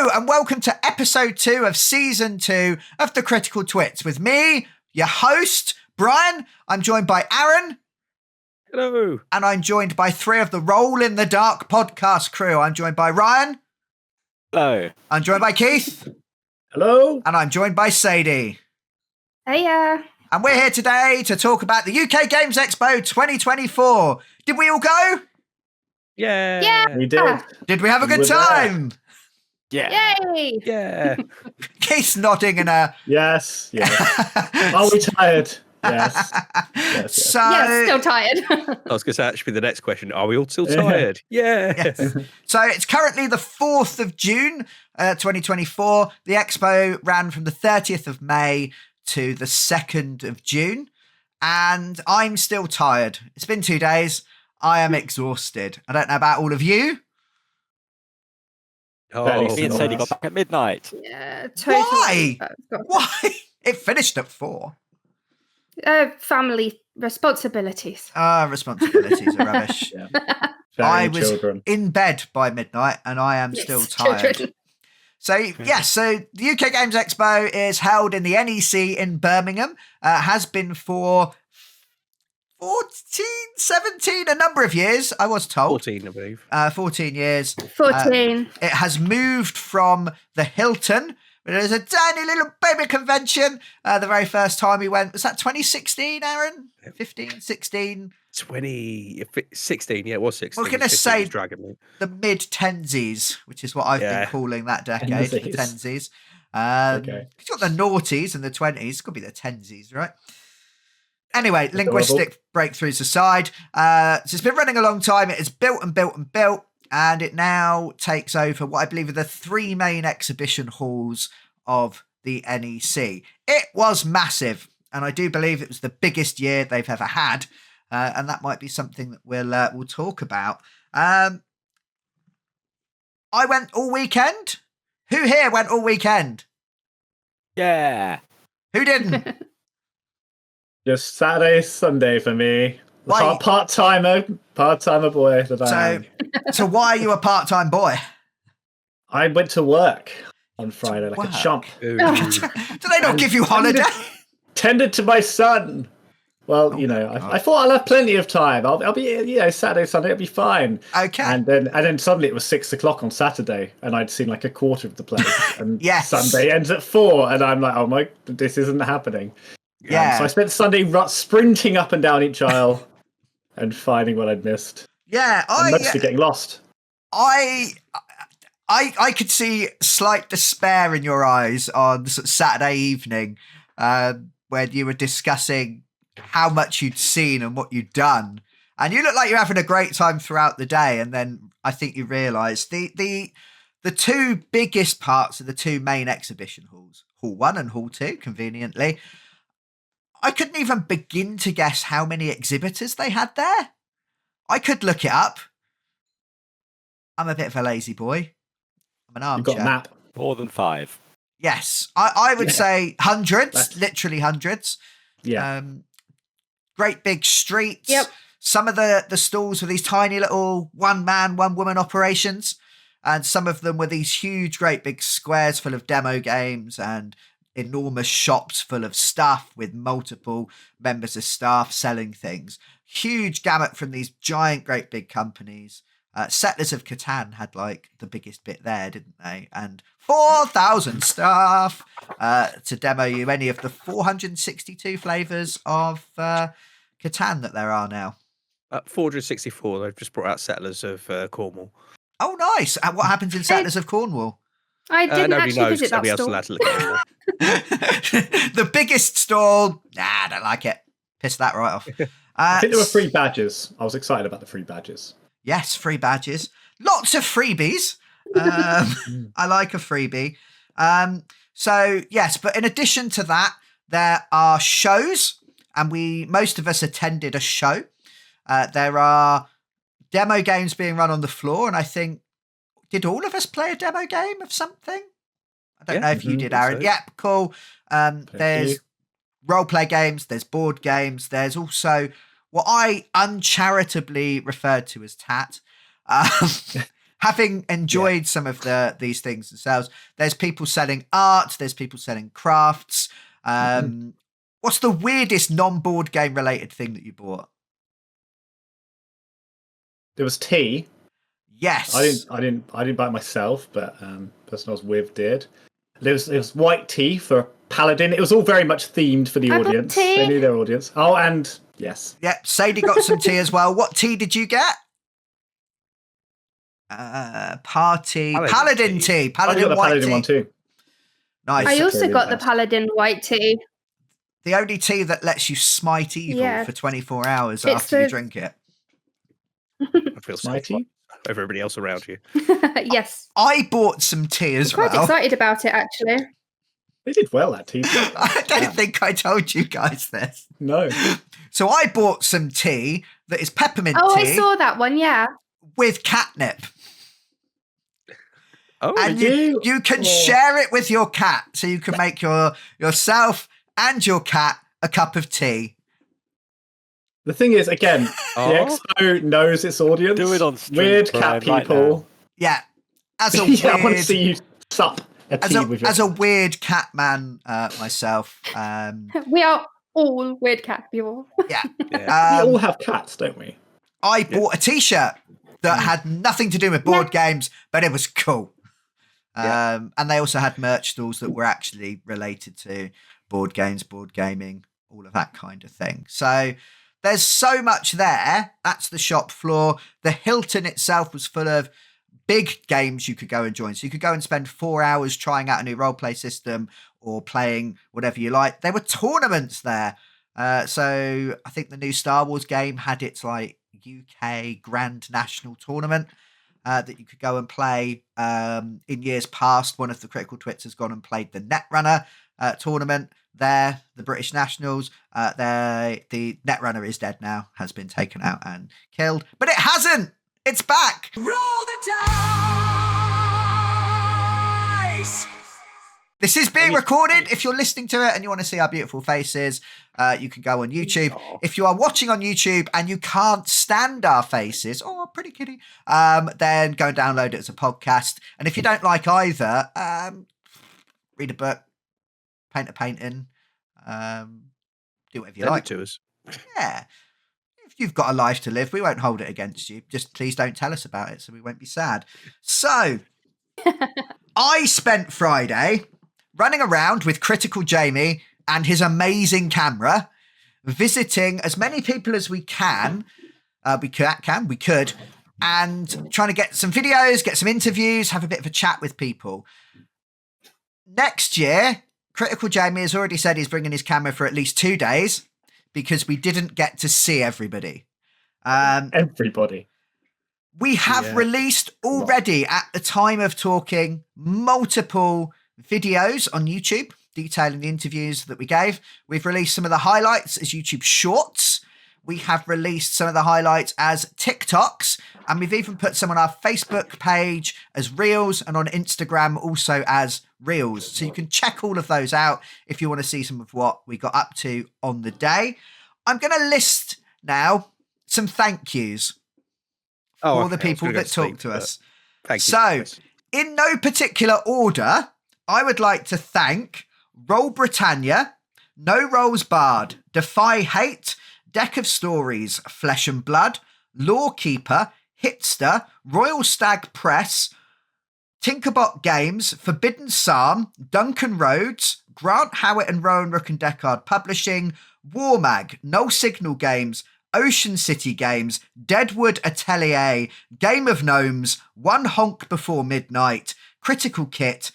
Hello and welcome to episode 2 of season 2 of The Critical Twits with me, your host, Brian. I'm joined by Aaron. Hello. And I'm joined by 3 of the Roll in the Dark podcast crew. I'm joined by Ryan. Hello. I'm joined by Keith. Hello. And I'm joined by Sadie. Hiya. And we're here today to talk about the UK Games Expo 2024. Did we all go? Yeah. We did. Did we have a good time? Yeah. Yay. Yeah. Keith's nodding in a... Yes. Are we tired? Yes. So... Yeah, still tired. I was going to say, that should be the next question. Are we all still tired? Yes. So it's currently the 4th of June, 2024. The expo ran from the 30th of May to the 2nd of June. And I'm still tired. It's been 2 days. I am exhausted. I don't know about all of you. Oh, Me and Sadie got back at midnight. Yeah, totally. Why? It finished at 4. Family responsibilities. Responsibilities are rubbish. I was children. in bed by midnight and I am still tired. Children. So the UK Games Expo is held in the NEC in Birmingham. Has been for 17, a number of years, I was told. 14, I believe. 14 years. 14. It has moved from the Hilton. It was a tiny little baby convention. The very first time we went, was that 2016, Aaron? 15, 16? 16, yeah, it was 16. We're going to say Dragon Meat. the mid-tensies, which is what I've been calling that decade, the tensies. Okay. You've got the noughties and the 20s. It's got to be the tensies, right? Anyway, Adorable. linguistic breakthroughs aside, so it's been running a long time. It is built, and it now takes over what I believe are the 3 main exhibition halls of the NEC. It was massive, and I do believe it was the biggest year they've ever had, and that might be something that we'll talk about. I went all weekend. Who here went all weekend? Yeah. Who didn't? Just Saturday, Sunday for me. Why- Part-timer boy that I am. So why are you a part-time boy? I went to work on Friday like Work? a chump. Do they not give you holiday? Tended to my son. Well, I thought I'll have plenty of time. I'll be, Saturday, Sunday, it'll be fine. Okay. And then suddenly it was 6:00 on Saturday, and I'd seen like a quarter of the place. And Yes. Sunday ends at 4, and I'm like, oh my, this isn't happening. Yeah. So I spent Sunday sprinting up and down each aisle and finding what I'd missed. Yeah, And mostly getting lost. I could see slight despair in your eyes on Saturday evening, when you were discussing how much you'd seen and what you'd done, and you looked like you're having a great time throughout the day. And then I think you realised the 2 biggest parts of the 2 main exhibition halls, Hall 1 and Hall 2, conveniently. I couldn't even begin to guess how many exhibitors they had there. I could look it up. I'm a bit of a lazy boy. I'm an You've armchair. got a map. More than 5. Yes, I would say hundreds, literally hundreds. Yeah. Great big streets. Yep. Some of the stalls were these tiny little one-man, one-woman operations. And some of them were these huge, great big squares full of demo games and enormous shops full of stuff with multiple members of staff selling things. Huge gamut from these giant, great big companies. Settlers of Catan had like the biggest bit there, didn't they? And 4,000 staff to demo you any of the 462 flavours of Catan that there are now. 464, they've just brought out Settlers of Cornwall. Oh, nice. And what happens in Settlers of Cornwall? I didn't Nobody actually knows, visit that nobody else store. allowed to look at it. The biggest stall. Nah, I don't like it. Piss that right off. I think there were free badges. I was excited about the free badges. Yes, free badges. Lots of freebies. I like a freebie. So, yes, but in addition to that, there are shows, and most of us attended a show. There are demo games being run on the floor, and I think, did all of us play a demo game of something? I don't know if you did, Aaron. So. Yep, cool. There's role-play games, there's board games, there's also what I uncharitably referred to as TAT. having enjoyed some of these things themselves, there's people selling art, there's people selling crafts. What's the weirdest non-board game related thing that you bought? There was tea. Yes. I didn't buy it myself, but person I was with did. There was white tea for a paladin. It was all very much themed for the I bought audience. tea. They knew their audience. Oh, and yes. Yep, Sadie got some tea as well. What tea did you get? Paladin tea. I Paladin got the white paladin tea. one too. Nice. I also really got the best. paladin white tea. The only tea that lets you smite evil Yeah. for 24 hours It's after you the- drink it. I feel so Mighty. over everybody else around you. Yes. I bought some tea as I'm quite well. excited about it, actually. They did well, that tea. I don't think I told you guys this. No. So I bought some tea that is peppermint Oh, tea I saw that one, yeah. with catnip. Oh, And you can share it with your cat. So you can make yourself and your cat a cup of tea. The thing is, again, Oh. the expo knows its audience. Do it on stream, Weird Brian, cat right people. Yeah. As a Yeah, I want to weird, see you sup a tea with your as a weird cat man myself. We are all weird cat people. Yeah. yeah. We all have cats, don't we? I bought a t-shirt that had nothing to do with board games, but it was cool. And they also had merch stalls that were actually related to board games, board gaming, all of that kind of thing. So there's so much there. That's the shop floor. The Hilton itself was full of big games you could go and join. So you could go and spend 4 hours trying out a new roleplay system or playing whatever you like. There were tournaments there. So I think the new Star Wars game had its like UK Grand National Tournament that you could go and play. In years past, one of the Critical Twits has gone and played the Netrunner tournament there, the British Nationals. The Netrunner is dead now, has been taken out and killed, but it hasn't. It's back. Roll the dice! This is being recorded. If you're listening to it and you want to see our beautiful faces, you can go on YouTube. If you are watching on YouTube and you can't stand our faces, oh, pretty kitty, then go and download it as a podcast. And if you don't like either, read a book, paint a painting, do whatever you Send like. it to us. Yeah. If you've got a life to live, we won't hold it against you. Just please don't tell us about it so we won't be sad. So, I spent Friday running around with Critical Jamie and his amazing camera, visiting as many people as we could, and trying to get some videos, get some interviews, have a bit of a chat with people. Next year, Critical Jamie has already said he's bringing his camera for at least 2 days because we didn't get to see everybody. Everybody. We have released already, at the time of talking, multiple videos on YouTube detailing the interviews that we gave. We've released some of the highlights as YouTube Shorts. We have released some of the highlights as TikToks, and we've even put some on our Facebook page as Reels and on Instagram also as Reels. So you can check all of those out if you want to see some of what we got up to on the day. I'm going to list now some thank yous for the people that talk to us. Thank you. So, in no particular order, I would like to thank Roll Britannia, No Rolls Barred, Defy Hate, Deck of Stories, Flesh and Blood, Lawkeeper, Hitster, Royal Stag Press, Tinkerbot Games, Forbidden Psalm, Duncan Rhodes, Grant Howitt and Rowan, Rook and Decard Publishing, Warmag, Null Signal Games, Ocean City Games, Deadwood Atelier, Game of Gnomes, One Honk Before Midnight, Critical Kit,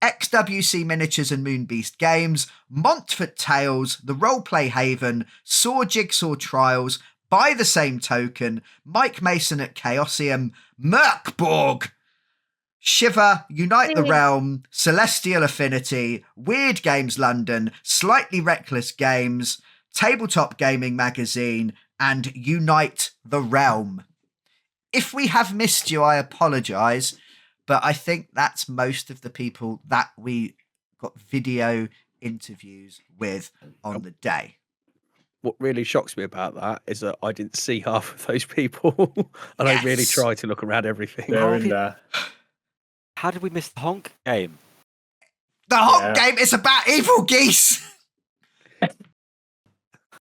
XWC Miniatures and Moonbeast Games, Montfort Tales, The Roleplay Haven, Saw Jigsaw Trials, By the Same Token, Mike Mason at Chaosium, Borg, Shiver, Unite the Realm, Celestial Affinity, Weird Games London, Slightly Reckless Games, Tabletop Gaming Magazine, and Unite the Realm. If we have missed you, I apologise, but I think that's most of the people that we got video interviews with on the day. what really shocks me about that is that I didn't see half of those people, and I really Yes. tried to look around everything. They're in did- there. How did we miss the honk game? The whole Yeah. game is about evil geese. You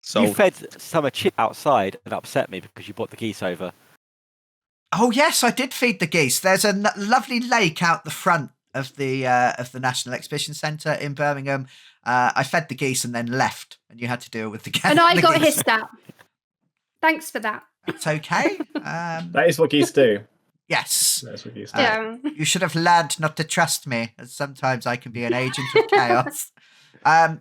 Sold. fed Summer chip outside and upset me because you brought the geese over. Oh yes, I did feed the geese. There's a lovely lake out the front of the National Exhibition Centre in Birmingham. I fed the geese and then left, and you had to deal with the And I got geese. hissed at. Thanks for that. It's okay. That is what geese do. Yes, That's what geese do. Yeah. you should have learned not to trust me, as sometimes I can be an agent of chaos.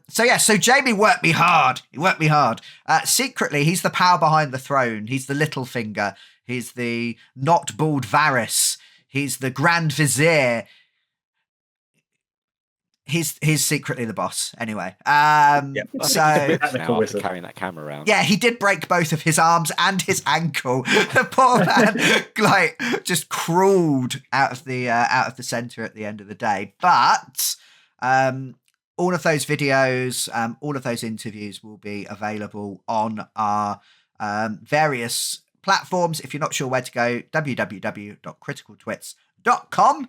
So Jamie worked me hard. He worked me hard. Secretly, he's the power behind the throne. He's the little finger. He's the not bald Varys. He's the Grand Vizier. He's secretly the boss. Anyway, I think he's a so bit Technical now after wizard. carrying that camera around. yeah, he did break both of his arms and his ankle. The poor man, like, just crawled out of the center at the end of the day. But all of those videos, all of those interviews will be available on our various platforms. If you're not sure where to go, www.criticaltwits.com.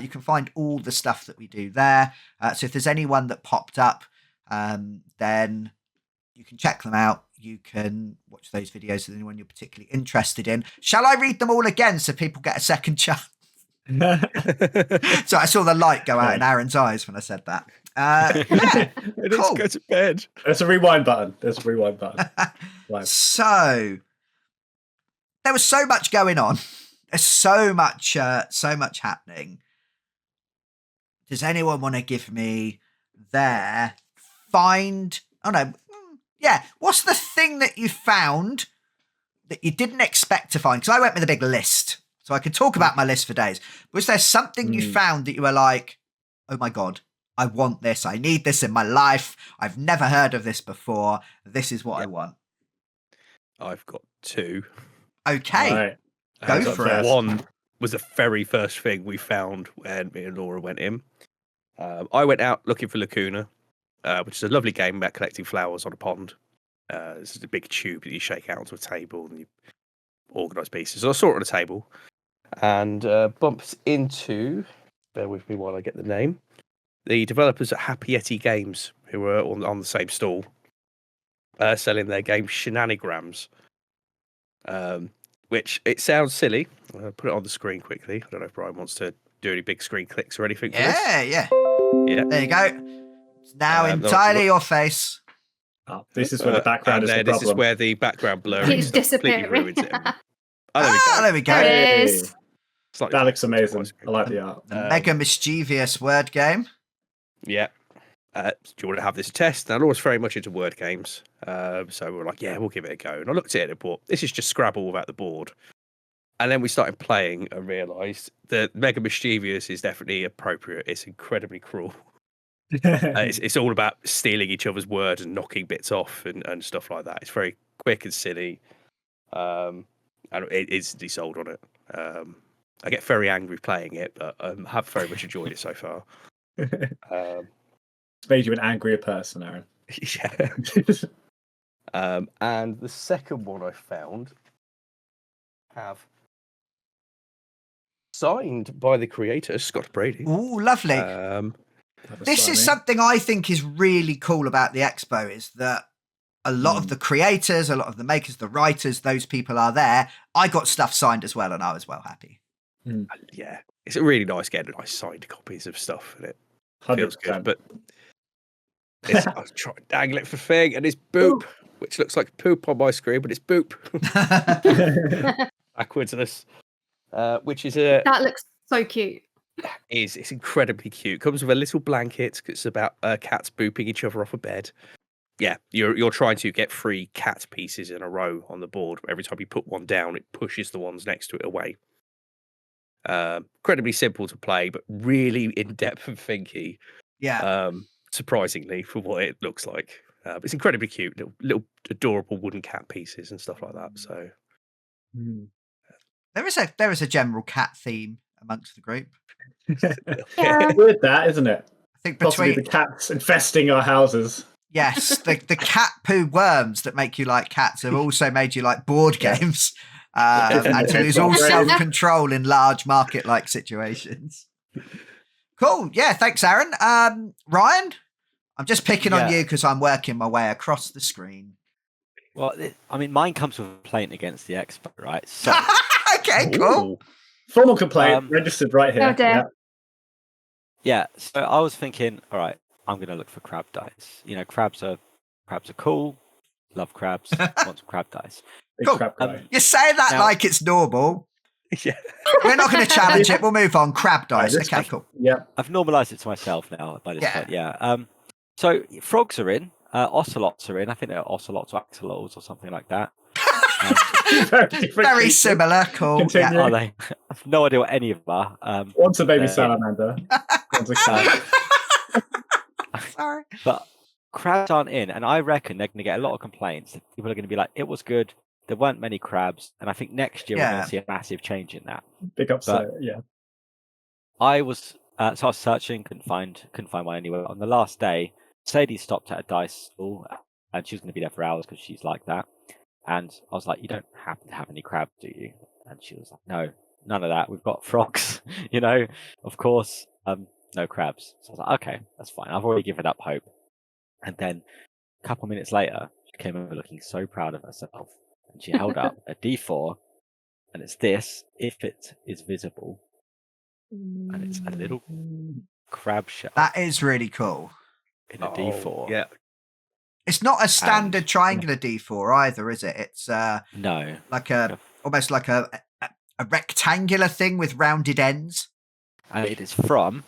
You can find all the stuff that we do there. So if there's anyone that popped up, then you can check them out. You can watch those videos with anyone you're particularly interested in. Shall I read them all again so people get a second chance? So I saw the light go out in Aaron's eyes when I said that. Yeah, Let's cool. go to bed. There's a rewind button. Right. So there was so much going on. There's so much happening. Does anyone want to give me their find? Oh no, yeah. What's the thing that you found that you didn't expect to find? Because I went with a big list, so I could talk about my list for days. Was there something you found that you were like, oh my God, I want this. I need this in my life. I've never heard of this before. This is what I want. I've got two. Okay. Right. Go Who's for up it. first? One was the very first thing we found when me and Laura went in. I went out looking for Lacuna, which is a lovely game about collecting flowers on a pond. This is a big tube that you shake out onto a table and you organise pieces. So I saw it on a table and bumped into, bear with me while I get the name, the developers at Yeti Games, who were on the same stall, selling their game Shenanigrams. Which it sounds silly. I'll put it on the screen quickly. I don't know if Brian wants to do any big screen clicks or anything for this. Yeah. Yeah. There you go. It's now entirely your face. Oh, this is where the background is the this problem. is where the background blurring He's stuff completely disappearing. ruins it. Oh, There we go. There Hey. it is. Slightly That looks amazing. twice. I like the art. The mega mischievous word game. Yeah. Do you want to have this test? Now, Laura's very much into word games. So we were like, yeah, we'll give it a go. And I looked at it and thought, this is just Scrabble without the board. And then we started playing and realised that Mega Mischievous is definitely appropriate. It's incredibly cruel. It's all about stealing each other's words and knocking bits off and stuff like that. It's very quick and silly. And it instantly sold on it. I get very angry playing it, but I have very much enjoyed it so far. It's made you an angrier person, Aaron. Yeah. And the second one I found have signed by the creator, Scott Brady. Ooh, lovely. This is something I think is really cool about the expo, is that a lot of the creators, a lot of the makers, the writers, those people are there. I got stuff signed as well, and I was well happy. Yeah, it's a really nice getting nice signed copies of stuff, and it feels 100%. good. But I was trying to dangle it for thing, and it's boop, which looks like poop on my screen, but it's boop. Backwards of this, which is That looks so cute. it's incredibly cute. Comes with a little blanket. It's about cats booping each other off a bed. Yeah, you're trying to get 3 cat pieces in a row on the board. Every time you put one down, it pushes the ones next to it away. Incredibly simple to play, but really in depth and thinky. Yeah. Surprisingly, for what it looks like, it's incredibly cute. Little adorable wooden cat pieces and stuff like that. So There is a general cat theme amongst the group. Yeah. Weird that, isn't it? I think Possibly between the cats infesting our houses. Yes, the cat poo worms that make you like cats have also made you like board games, and to lose all self-control in large market-like situations. Cool. Yeah, thanks, Aaron. Ryan, I'm just picking on you because I'm working my way across the screen. Well, I mean, mine comes with a complaint against the Expo, right? So, okay, cool. Formal complaint registered right here. Oh dear. Yeah, so I was thinking, all right, I'm going to look for crab dice. You know, crabs are cool. Love crabs. Want some crab dice. Cool. Crab guy. You're saying that Now- like it's normal. Yeah. We're not going to challenge it. We'll move on. Crab dice. Okay, cool. Yeah. I've normalised it to myself now by this Yeah. point. Yeah. So frogs are in. Ocelots are in. I think they're ocelots or axolotls or something like that. Very similar. Cool. Continue. Yeah. Are they? I've no idea what any of them are. One's a baby Uh, salamander. One's a cat. Sorry. But crabs aren't in, and I reckon they're going to get a lot of complaints. People are going to be like, "It was good. There weren't many crabs," and I think next year we're going Yeah. to see a massive change in that. Big upset. Yeah. I was so I was searching, couldn't find one anywhere. On the last day, Sadie stopped at a dice stall, and she was going to be there for hours because she's like that. And I was like, "You don't happen to have any crabs, do you?" And she was like, "No, none of that. We've got frogs, you know, of course. No crabs." So I was like, "Okay, that's fine. I've already given up hope." And then a couple of minutes later, she came over looking so proud of herself, and she held up a D4, and it's this, if it is visible, and it's a little crab shell That is really cool. in a D4. Yeah. It's not a standard triangular D4 either, is it? It's No. like almost like a rectangular thing with rounded ends. And it is from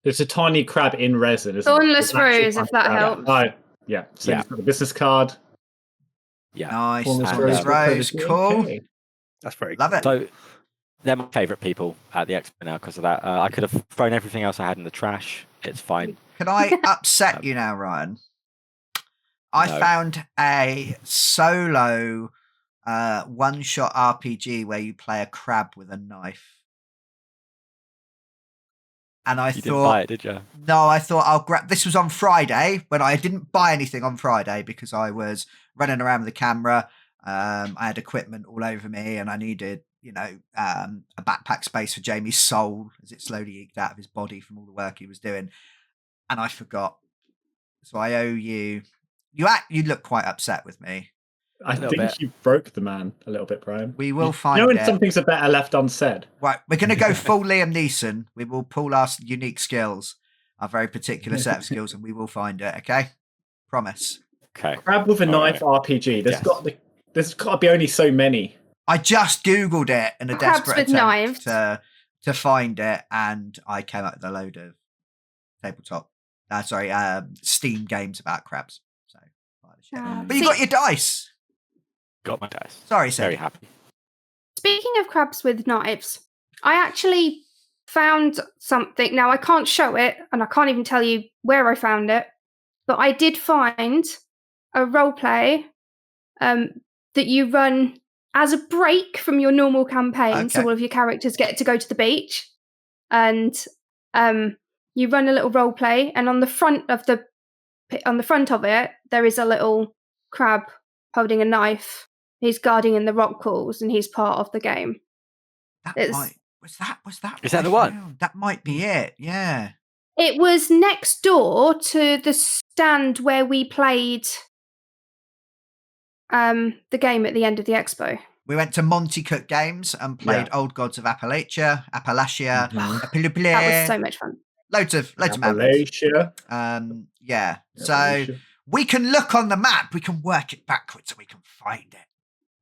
There's a tiny crab in resin. Isn't Thornless there? rose, if that helps. Oh, yeah. So Yeah. you've got the business card. yeah. Nice. Thornless And, Thornless rose. Cool. Okay. That's very Love it. So they're my favourite people at the expo now because of that. I could have thrown everything else I had in the trash. It's fine. Can I upset you now, Ryan? I No. found a solo one-shot RPG where you play a crab with a knife. And I You didn't buy thought, it, did you? no, I thought I'll grab. This was on Friday when I didn't buy anything on Friday because I was running around with the camera. I had equipment all over me, and I needed, a backpack space for Jamie's soul as it slowly eked out of his body from all the work he was doing. And I forgot, so I owe you. You look quite upset with me. I little think bit. you broke the man a little bit, Brian. We will You find know when it. some things are better left unsaid. Right, we're going to go full Liam Neeson. We will pull our unique skills, our very particular set of skills, and we will find it. Okay, promise. Okay. Crab with a All knife RPG. Yes. There's got to be only so many. I just googled it in a Crabs desperate with attempt knives. to find it, and I came up with a load of Steam games about crabs. So, but you See- got your dice. Got my dice. Sorry, Very Sadie. happy. Speaking of crabs with knives, I actually found something. Now, I can't show it, and I can't even tell you where I found it, but I did find a roleplay that you run as a break from your normal campaign. So Okay. all of your characters get to go to the beach, and you run a little roleplay, and on the front of it, there is a little crab holding a knife. He's guarding in the rock pools, and he's part of the game. Was that? Is what that I the one? found? That might be it. Yeah. It was next door to the stand where we played the game at the end of the expo. We went to Monte Games and played Old Gods of Appalachia. Mhm. That was so much fun. Loads of members. Appalachia. Yeah. So Appalachia. we can look on the map. We can work it backwards, and we can find it.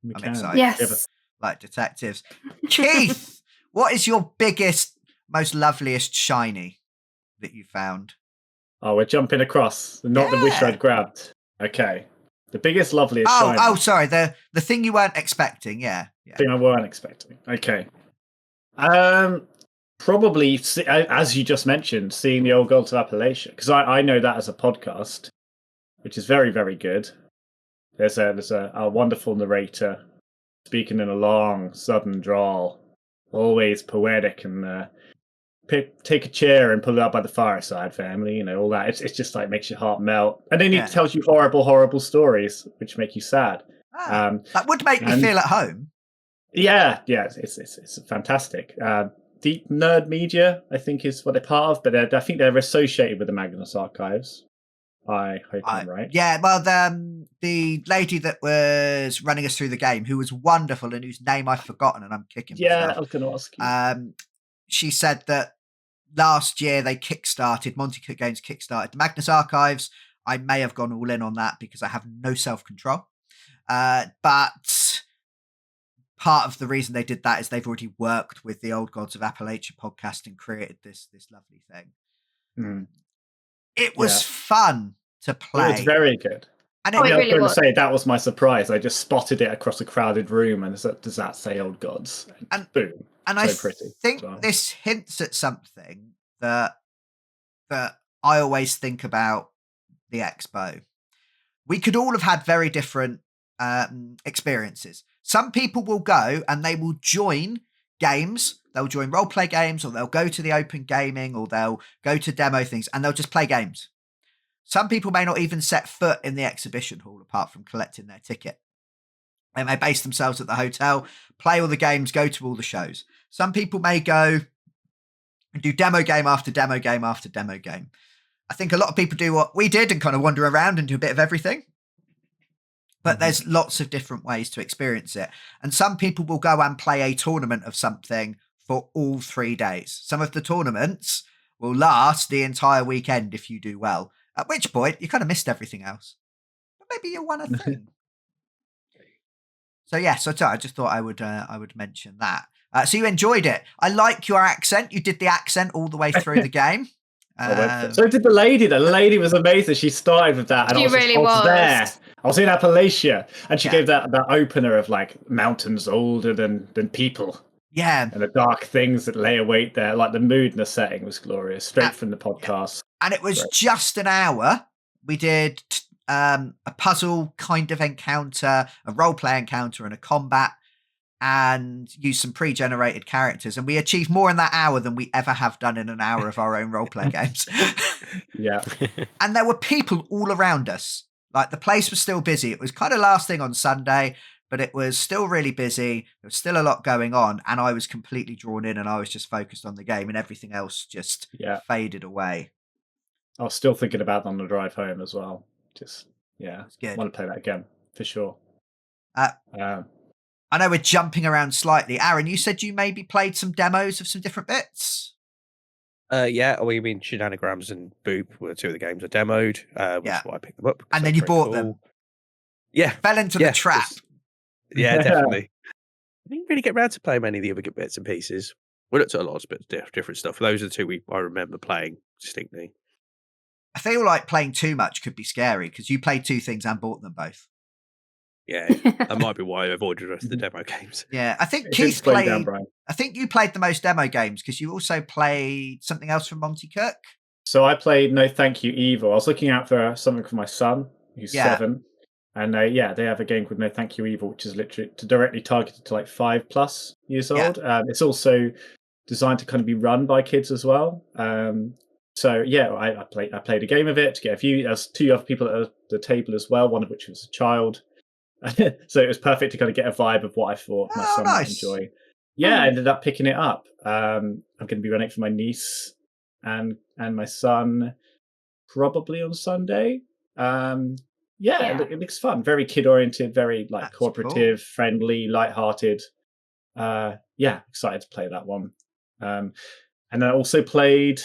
We I'm can. excited. Yes. Like detectives. Keith, what is your biggest, most loveliest shiny that you found? Oh, we're jumping across. Not the wish Yeah. I'd grabbed. Okay. The biggest, loveliest shiny. Oh, sorry. The thing you weren't expecting. Yeah. Thing I weren't expecting. Okay. Probably, as you just mentioned, seeing the Old Gods of Appalachia, because I know that as a podcast, which is very, very good. There's a wonderful narrator speaking in a long southern drawl, always poetic and take a chair and pull it up by the fireside, family. You know, all that. It's just like makes your heart melt, and then he tells you horrible stories which make you sad. That would make me feel at home. Yeah, it's fantastic. Deep Nerd Media, I think, is what they're part of, but I think they're associated with the Magnus Archives. I hope I'm right. Yeah, well, the lady that was running us through the game, who was wonderful and whose name I've forgotten, and I'm kicking myself. Yeah, I was going to ask you. She said that last year they Monte Games kickstarted the Magnus Archives. I may have gone all in on that because I have no self-control. But part of the reason they did that is they've already worked with the Old Gods of Appalachia podcast and created this lovely thing. It was fun to play. It was very good. And it I was really going to was. say that was my surprise. I just spotted it across a crowded room, and does that say Old Gods? And boom. And so I think this hints at something that I always think about the expo. We could all have had very different experiences. Some people will go and they will join games. They'll join role-play games, or they'll go to the open gaming, or they'll go to demo things, and they'll just play games. Some people may not even set foot in the exhibition hall apart from collecting their ticket. They may base themselves at the hotel, play all the games, go to all the shows. Some people may go and do demo game after demo game after demo game. I think a lot of people do what we did and kind of wander around and do a bit of everything. But there's lots of different ways to experience it. And some people will go and play a tournament of something for all 3 days. Some of the tournaments will last the entire weekend if you do well, at which point you kind of missed everything else. But maybe you won a thing. So I just thought I would mention that. So you enjoyed it. I like your accent. You did the accent all the way through the game. So did the lady. The lady was amazing. She started with that, and She I was really was. there. I was in Appalachia, and she gave that opener of like mountains older than people. Yeah. And the dark things that lay await there. Like the mood and the setting was glorious, straight from the podcast. And it was just an hour. We did a puzzle kind of encounter, a role-play encounter, and a combat, and used some pre-generated characters. And we achieved more in that hour than we ever have done in an hour of our own role-play games. Yeah. And there were people all around us. Like, the place was still busy. It was kind of last thing on Sunday, but it was still really busy. There was still a lot going on, and I was completely drawn in, and I was just focused on the game, and everything else just faded away. I was still thinking about that on the drive home as well. Just, good. Want to play that again, for sure. I know we're jumping around slightly. Aaron, you said you maybe played some demos of some different bits? We mean Shenanigans and Boop were two of the games I demoed. Which is why I picked them up. And then you bought them. Yeah. Fell into the trap. Yeah, definitely. I didn't really get around to play many of the other bits and pieces. We looked at a lot of different stuff. Those are the two I remember playing distinctly. I feel like playing too much could be scary because you played two things and bought them both. Yeah, that might be why I avoided the rest of the demo games. Yeah, I think Keith played. I think you played the most demo games because you also played something else from Monte Cook. So I played No Thank You Evil. I was looking out for something for my son, who's 7, and they have a game called No Thank You Evil, which is literally directly targeted to like 5+ years old. It's also designed to kind of be run by kids as well. So I played a game of it to get there's 2 other people at the table as well, one of which was a child. So it was perfect to kind of get a vibe of what I thought my son might enjoy. I ended up picking it up. I'm going to be running it for my niece and my son probably on Sunday. It looks fun. Very kid oriented, very like cooperative, friendly, lighthearted. Excited to play that one. And I also played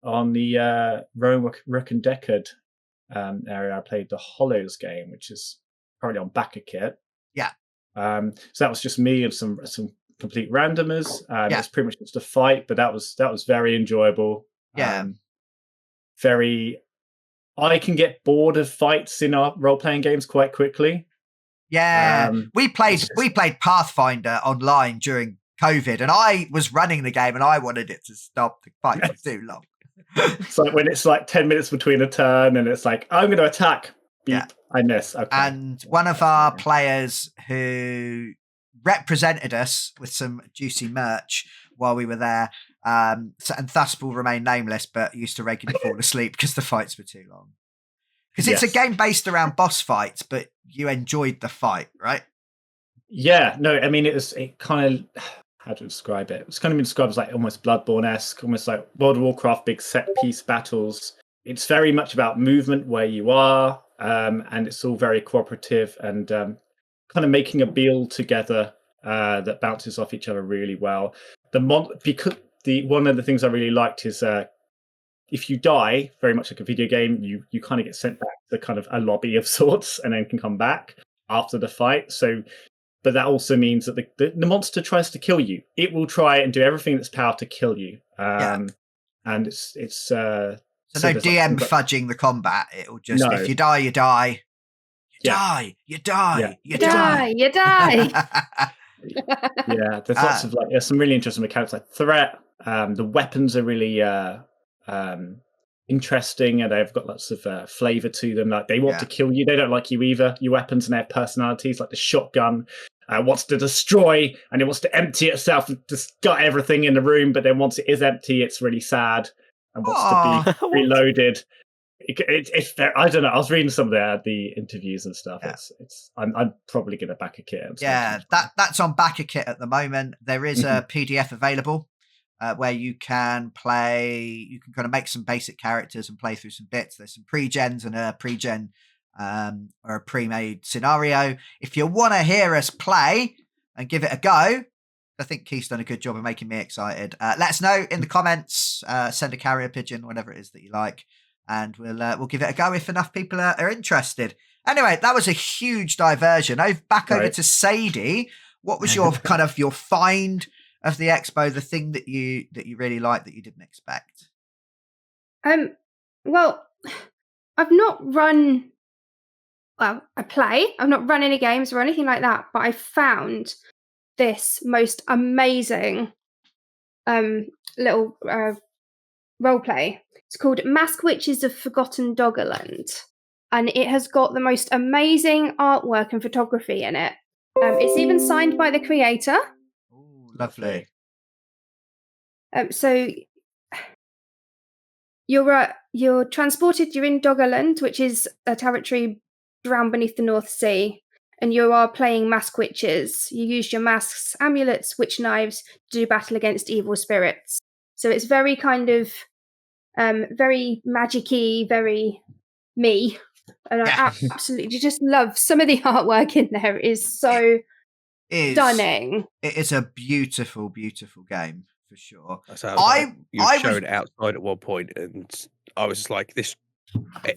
on the Rowan, Rook and Decard area. I played the Hollows game, which is currently on backer kit. So that was just me and some complete randomers. It was pretty much just a fight, but that was very enjoyable. I can get bored of fights in our role-playing games quite quickly. We played Pathfinder online during COVID, and I was running the game and I wanted it to stop the fight for too long. It's like when it's like 10 minutes between a turn and it's like, I'm going to attack. Beep, I miss. Okay. And one of our players who represented us with some juicy merch while we were there and thus will remain nameless, but used to regularly fall asleep because the fights were too long. Because it's a game based around boss fights, but you enjoyed the fight, right? Yeah, no, I mean, it kind of, how to describe it? It's kind of been described as like almost Bloodborne-esque, almost like World of Warcraft, big set-piece battles. It's very much about movement where you are, and it's all very cooperative and kind of making a build together that bounces off each other really well. Because one of the things I really liked is if you die, very much like a video game, you kind of get sent back to kind of a lobby of sorts and then can come back after the fight. So, but that also means that the monster tries to kill you. It will try and do everything in its power to kill you. And it's so no DM fudging the combat. It'll just, if you die, you die. You die. Yeah, there's lots of there's some really interesting mechanics like threat. The weapons are really interesting, and they've got lots of flavor to them. Like they want to kill you, they don't like you either. Your weapons and their personalities, like the shotgun wants to destroy and it wants to empty itself and just gut everything in the room, but then once it is empty, it's really sad and wants to be reloaded. It's I don't know. I was reading some of the interviews and stuff. I'm probably going to back a kit. That's on back a kit at the moment. There is a PDF available where you can play. You can kind of make some basic characters and play through some bits. There's some pre-gens and a pre-gen or a pre-made scenario. If you want to hear us play and give it a go, I think Keith's done a good job of making me excited. Let us know in the comments. Send a carrier pigeon, whatever it is that you like. And we'll give it a go if enough people are interested. Anyway, that was a huge diversion. Back over to Sadie. What was your kind of your find of the expo? The thing that you really liked that you didn't expect? Well, I've not run. Well, I've not run any games or anything like that. But I found this most amazing little role play. It's called Mask Witches of Forgotten Doggerland, and it has got the most amazing artwork and photography in it. It's even signed by the creator. Ooh, lovely. So you're transported. You're in Doggerland, which is a territory drowned beneath the North Sea, and you are playing mask witches. You use your masks, amulets, witch knives to do battle against evil spirits. So it's very kind of very magic-y, very me. And I absolutely just love some of the artwork in there. It is so stunning. It is a beautiful, beautiful game for sure. You were showing it outside at one point, and I was like, "This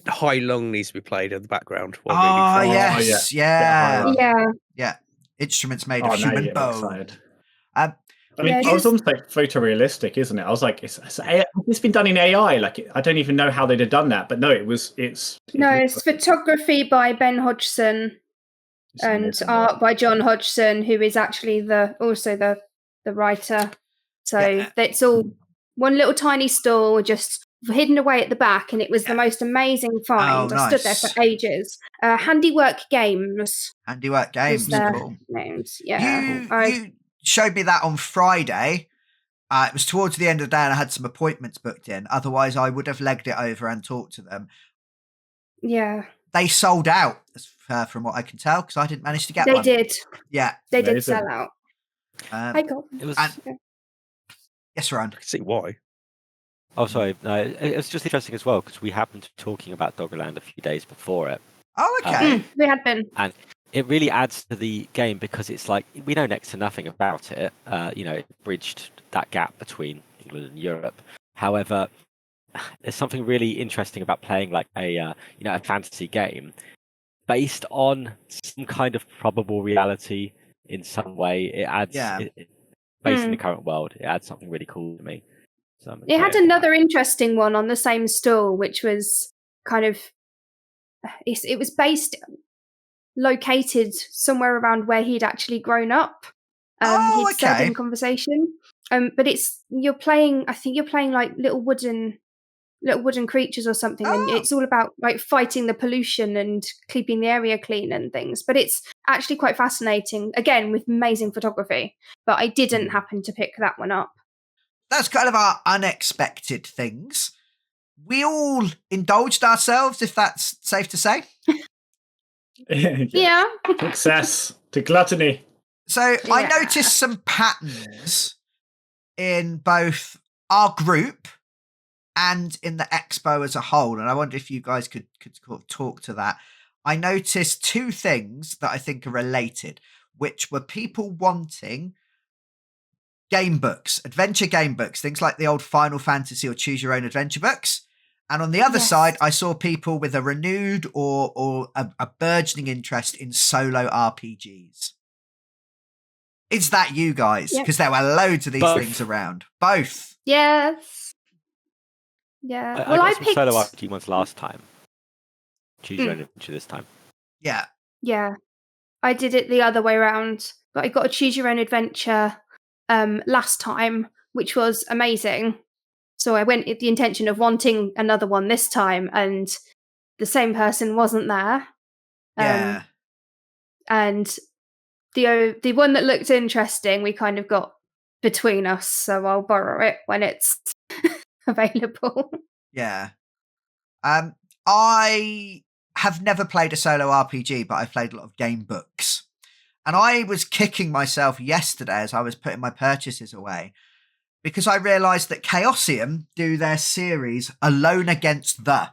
high lung needs to be played in the background." Yes, yeah. Instruments made of human bone. I mean, it was almost like photorealistic, isn't it? I was like, it's been done in AI. Like, I don't even know how they'd have done that, but no, it's photography by Ben Hodgson and art by John Hodgson, who is actually also the writer. So it's all one little tiny stall just hidden away at the back, and it was the most amazing find. I stood there for ages. Handiwork Games. Cool. Names. You showed me that on Friday. It was towards the end of the day and I had some appointments booked in. Otherwise, I would have legged it over and talked to them. Yeah. They sold out, from what I can tell, because I didn't manage to get one. They did. Yeah. They did sell out. I got it was. Yes, Rowan. I can see why. Oh, sorry. No, it's just interesting as well, because we happened to talking about Doggerland a few days before it. Oh, okay. We had been. And it really adds to the game because it's like we know next to nothing about it. It bridged that gap between England and Europe. However, there's something really interesting about playing like a fantasy game based on some kind of probable reality in some way. It adds, based in the current world, it adds something really cool to me. So it had another interesting one on the same stall, which was kind of it was located somewhere around where he'd actually grown up. He'd said in conversation. But you're playing like little wooden creatures or something, and it's all about like fighting the pollution and keeping the area clean and things. But it's actually quite fascinating, again with amazing photography. But I didn't happen to pick that one up. that's kind of our unexpected things. We all indulged ourselves, if that's safe to say. Yeah. Excess to gluttony. So I Yeah. noticed some patterns in both our group and in the expo as a whole, and I wonder if you guys could talk to that. I noticed two things that I think are related, which were people wanting game books, adventure game books, things like the old Final Fantasy or Choose Your Own Adventure books. And on the other side, I saw people with a renewed or a burgeoning interest in solo RPGs. Is that you guys? Yep. Because there were loads of these Both. things around. Both. Yes. Yeah. I Well, I got some picked. solo RPG ones last time. Choose your own adventure this time. Yeah. Yeah, I did it the other way around. But I got a choose your own adventure last time, which was amazing. So I went with the intention of wanting another one this time, and the same person wasn't there. Yeah. And the one that looked interesting, we kind of got between us. So I'll borrow it when it's available. Yeah. I have never played a solo RPG, but I've played a lot of game books. And I was kicking myself yesterday as I was putting my purchases away because I realised that Chaosium do their series Alone Against the.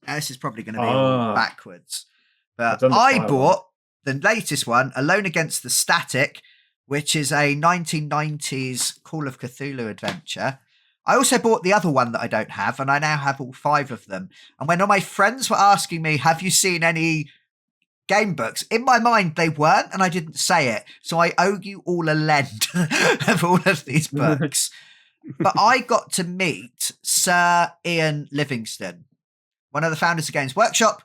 Now, this is probably going to be all backwards. But I bought the latest one, Alone Against the Static, which is a 1990s Call of Cthulhu adventure. I also bought the other one that I don't have, and I now have all 5 of them. And when all my friends were asking me, have you seen any game books? In my mind, they weren't, and I didn't say it. So I owe you all a lend of all of these books. But I got to meet Sir Ian Livingstone, one of the founders of Games Workshop,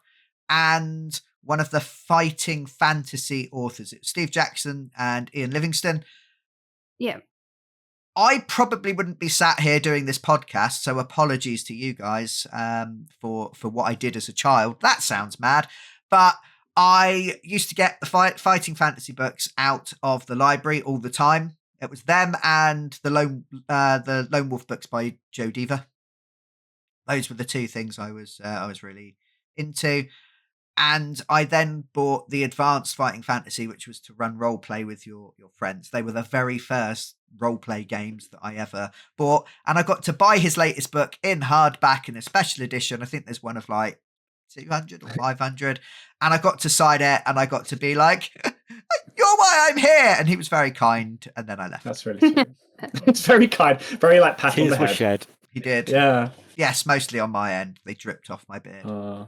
and one of the fighting fantasy authors. It's Steve Jackson and Ian Livingstone. Yeah. I probably wouldn't be sat here doing this podcast, so apologies to you guys for what I did as a child. That sounds mad. But I used to get the fighting fantasy books out of the library all the time. It was them and the Lone Wolf books by Joe Diva. Those were the two things I was really into. And I then bought the Advanced Fighting Fantasy, which was to run role play with your friends. They were the very first role play games that I ever bought. And I got to buy his latest book in hardback in a special edition. I think there's one of like 200 or 500. And I got to sign it and I got to be like, you're why I'm here. And he was very kind. And then I left. That's really sweet. It's very kind. Very like pat on the Tears were head. shed. He did. Yeah. Yes, mostly on my end. They dripped off my beard.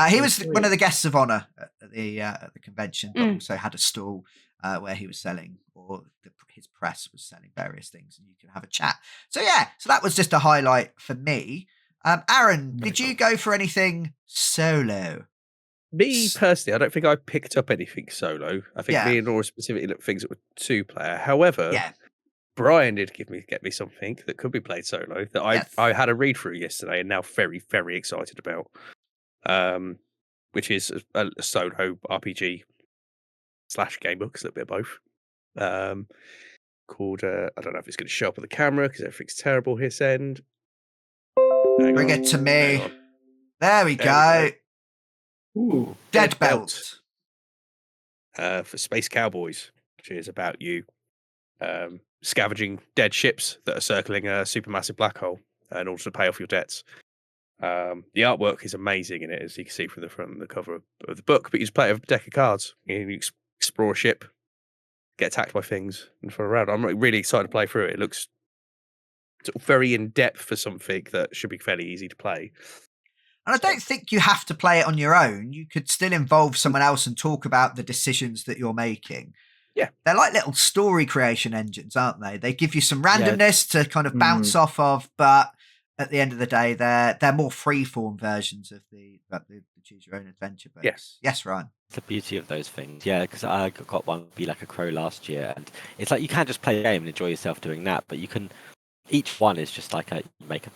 He was Sweet. one of the guests of honor at the convention, but also had a stall where he was selling, or his press was selling various things, and you can have a chat. So yeah, so that was just a highlight for me. Aaron, did you go for anything solo? Me personally, I don't think I picked up anything solo. I think me and Nohr specifically looked at things that were 2-player. However, Brian did get me something that could be played solo that I had a read through yesterday and now very, very excited about. Which is a solo RPG / game book, a little bit of both. Called I don't know if it's going to show up on the camera because everything's terrible his end. Bring it to me. There we go. Ooh, Dead Belt. For Space Cowboys, which is about you scavenging dead ships that are circling a supermassive black hole in order to pay off your debts. The artwork is amazing in it, as you can see from the front and the cover of the book. But you just play a deck of cards. You explore a ship, get attacked by things, and fly around. I'm really excited to play through it. It looks very in depth for something that should be fairly easy to play. And I don't think you have to play it on your own. You could still involve someone else and talk about the decisions that you're making. Yeah. They're like little story creation engines, aren't they? They give you some randomness to kind of bounce off of, but at the end of the day, they're more free-form versions of the Choose Your Own Adventure books. Yes, Ryan. The beauty of those things, because I got one Be Like a Crow last year, and it's like you can't just play a game and enjoy yourself doing that, but you can. Each one is just like you make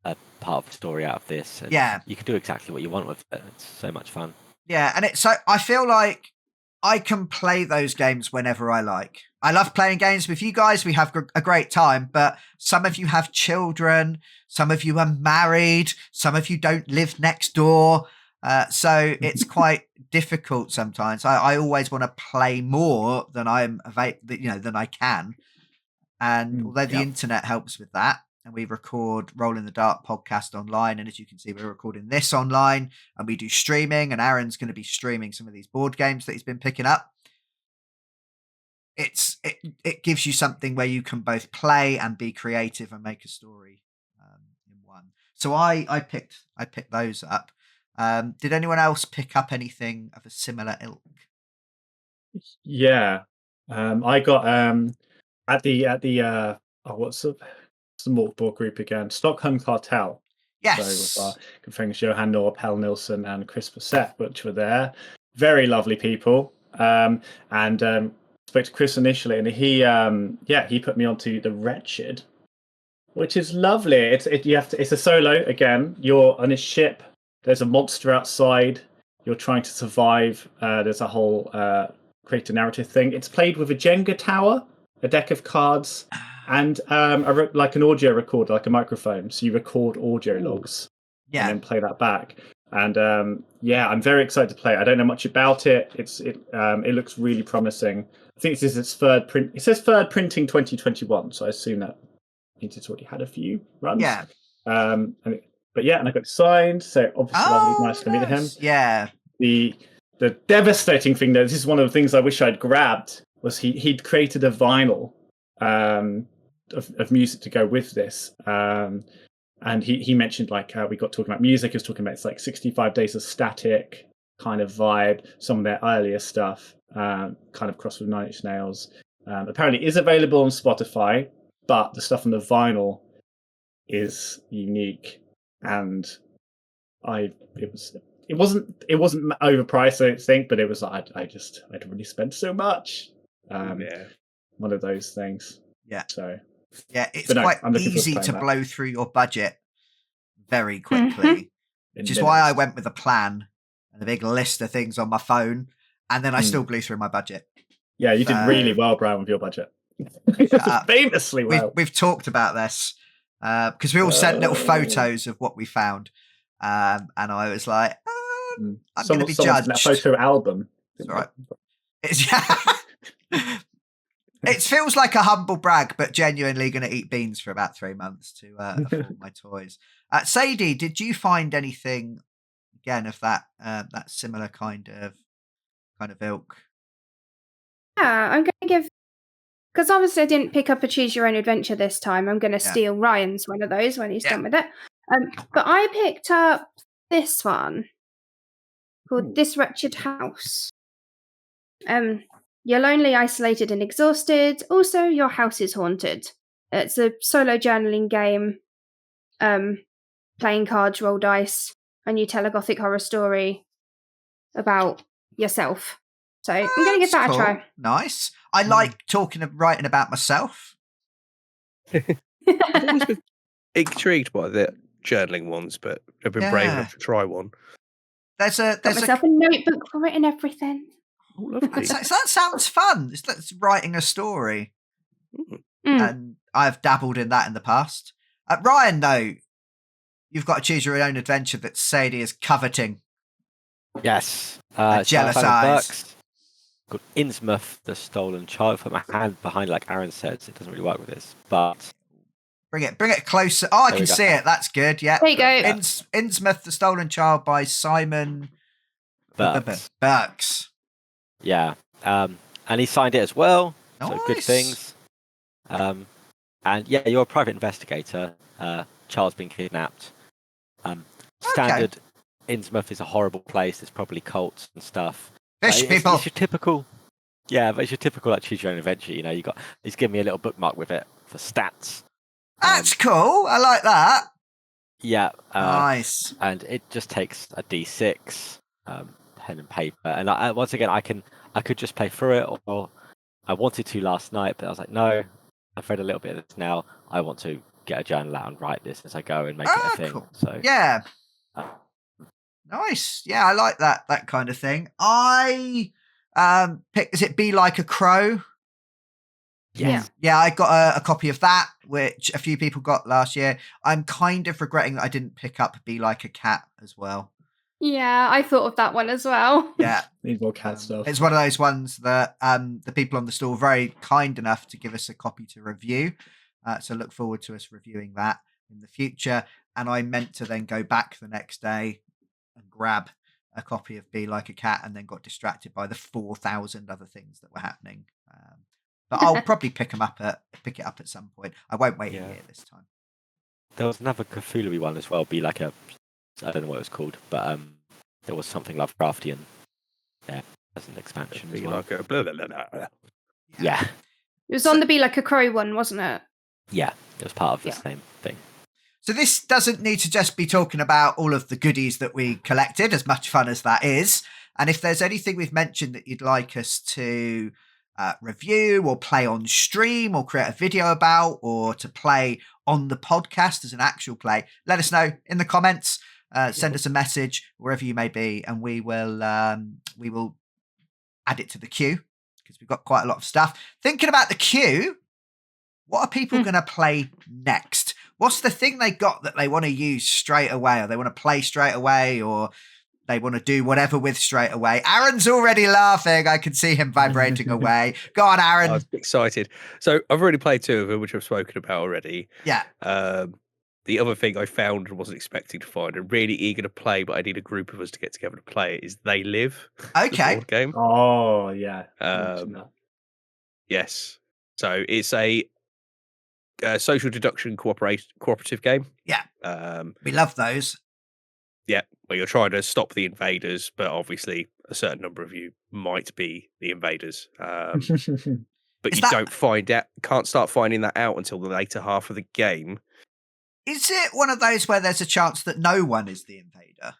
a part of the story out of this. And you can do exactly what you want with it. It's so much fun. Yeah, and I feel like I can play those games whenever I like. I love playing games with you guys. We have a great time, but some of you have children. Some of you are married. Some of you don't live next door. So it's quite difficult sometimes. I always want to play more than than I can. And although the internet helps with that, and we record Roll in the Dark podcast online, and as you can see, we're recording this online, and we do streaming, and Aaron's going to be streaming some of these board games that he's been picking up. It gives you something where you can both play and be creative and make a story in one. So I picked those up. Did anyone else pick up anything of a similar ilk? Yeah, I got at the what's the Mork board group again? Stockholm Kartell. Yes. So with our good friends Johan, Nohr, Pelle, Nilsson, and Bisette, which were there. Very lovely people. And spoke to Chris initially, and he put me onto the Wretched, which is lovely. It's a solo again. You're on a ship. There's a monster outside. You're trying to survive. There's a whole create a narrative thing. It's played with a Jenga tower, a deck of cards, and like an audio recorder, like a microphone. So you record audio logs and then play that back. And I'm very excited to play it. I don't know much about it. It looks really promising. I think this is its third print. It says third printing 2021, so I assume that means it's already had a few runs. Yeah. And I got it signed. So obviously, lovely, nice to meet him. Yeah. The devastating thing, though, this is one of the things I wish I'd grabbed, was he'd created a vinyl of music to go with this. And he mentioned, like, we got talking about music. He was talking about it's like 65 Days of Static kind of vibe. Some of their earlier stuff, kind of crossed with Nine Inch Nails. Apparently is available on Spotify, but the stuff on the vinyl is unique. And it wasn't overpriced, I don't think, but it was like I'd already spent so much. One of those things. Yeah. So it's quite easy to blow through your budget very quickly, which is why I went with a plan and a big list of things on my phone, and then I still blew through my budget. Yeah, you did really well, Brian, with your budget. Famously well. We've talked about this because we all sent little photos of what we found, and I was like, I'm going to be judged. That photo album. That's right. It feels like a humble brag, but genuinely going to eat beans for about 3 months to afford my toys. Sadie, did you find anything again of that similar kind of ilk? Yeah, I'm going to give, because obviously I didn't pick up a choose your own adventure this time. I'm going to steal Ryan's one of those when he's done with it. But I picked up this one called This Wretched House. You're lonely, isolated, and exhausted. Also, your house is haunted. It's a solo journaling game. Playing cards, roll dice, and you tell a gothic horror story about yourself. So I'm going to give that a try. Nice. I like writing about myself. I've always been intrigued by the journaling ones, but I've been brave enough to try one. Got myself a notebook for it and everything. Oh, lovely. So that sounds fun. It's writing a story. And I've dabbled in that in the past. Ryan, though, you've got to choose your own adventure that Sadie is coveting. Yes. Jealous eyes. Called Innsmouth, the Stolen Child. Put my hand behind, like Aaron says. It doesn't really work with this, but bring it closer. Oh, I can see it. That's good. Yeah. There you go. Innsmouth, the Stolen Child by Simon Burks. Yeah. And he signed it as well. Nice. So good things. And yeah, you're a private investigator. Child's been kidnapped. Standard Innsmouth is a horrible place. There's probably cults and stuff. Fish people. It's your typical. Yeah, but it's your typical like choose your own adventure. You know, he's given me a little bookmark with it for stats. That's cool. I like that. Yeah. Nice. And it just takes a D6, pen and paper. And once again, I could just play through it, or I wanted to last night, but I was like, no, I've read a little bit of this now. I want to get a journal out and write this as I go and make it a thing. Cool. So yeah. Nice. Yeah, I like that kind of thing. I Is it Be Like a Crow? Yes. Yeah, I got a copy of that, which a few people got last year. I'm kind of regretting that I didn't pick up Be Like a Cat as well. Yeah, I thought of that one as well. Yeah. Need more cat stuff. It's one of those ones that the people on the store were very kind enough to give us a copy to review. So look forward to us reviewing that in the future. And I meant to then go back the next day and grab a copy of Be Like a Cat, and then got distracted by the 4,000 other things that were happening. But I'll probably pick it up at some point. I won't wait a year this time. There was another Cthulhu one as well. Be like a, I don't know what it was called, but there was something Lovecraftian there as an expansion as Be well. like a blah, blah, blah, blah. Yeah, It was on the Be Like a Crow one, wasn't it? yeah, it was part of the same thing. So this doesn't need to just be talking about all of the goodies that we collected, as much fun as that is. And if there's anything we've mentioned that you'd like us to review or play on stream or create a video about, or to play on the podcast as an actual play, let us know in the comments. Send us a message wherever you may be, and we will add it to the queue, because we've got quite a lot of stuff. Thinking about the queue, what are people going to play next? What's the thing they got that they want to use straight away, or they want to play straight away, or they want to do whatever with straight away? Aaron's already laughing. I can see him vibrating away. Go on, Aaron. I was excited. So I've already played 2 of them, which I've spoken about already. Yeah. The other thing I found and wasn't expecting to find and really eager to play, but I need a group of us to get together to play it, is They Live. Okay. The board game. Oh, yeah. Mention that. Yes. So it's a social deduction cooperative game. Yeah. We love those. Yeah, where you're trying to stop the invaders, but obviously a certain number of you might be the invaders. But Is you can't start finding that out until the later half of the game. Is it one of those where there's a chance that no one is the invader?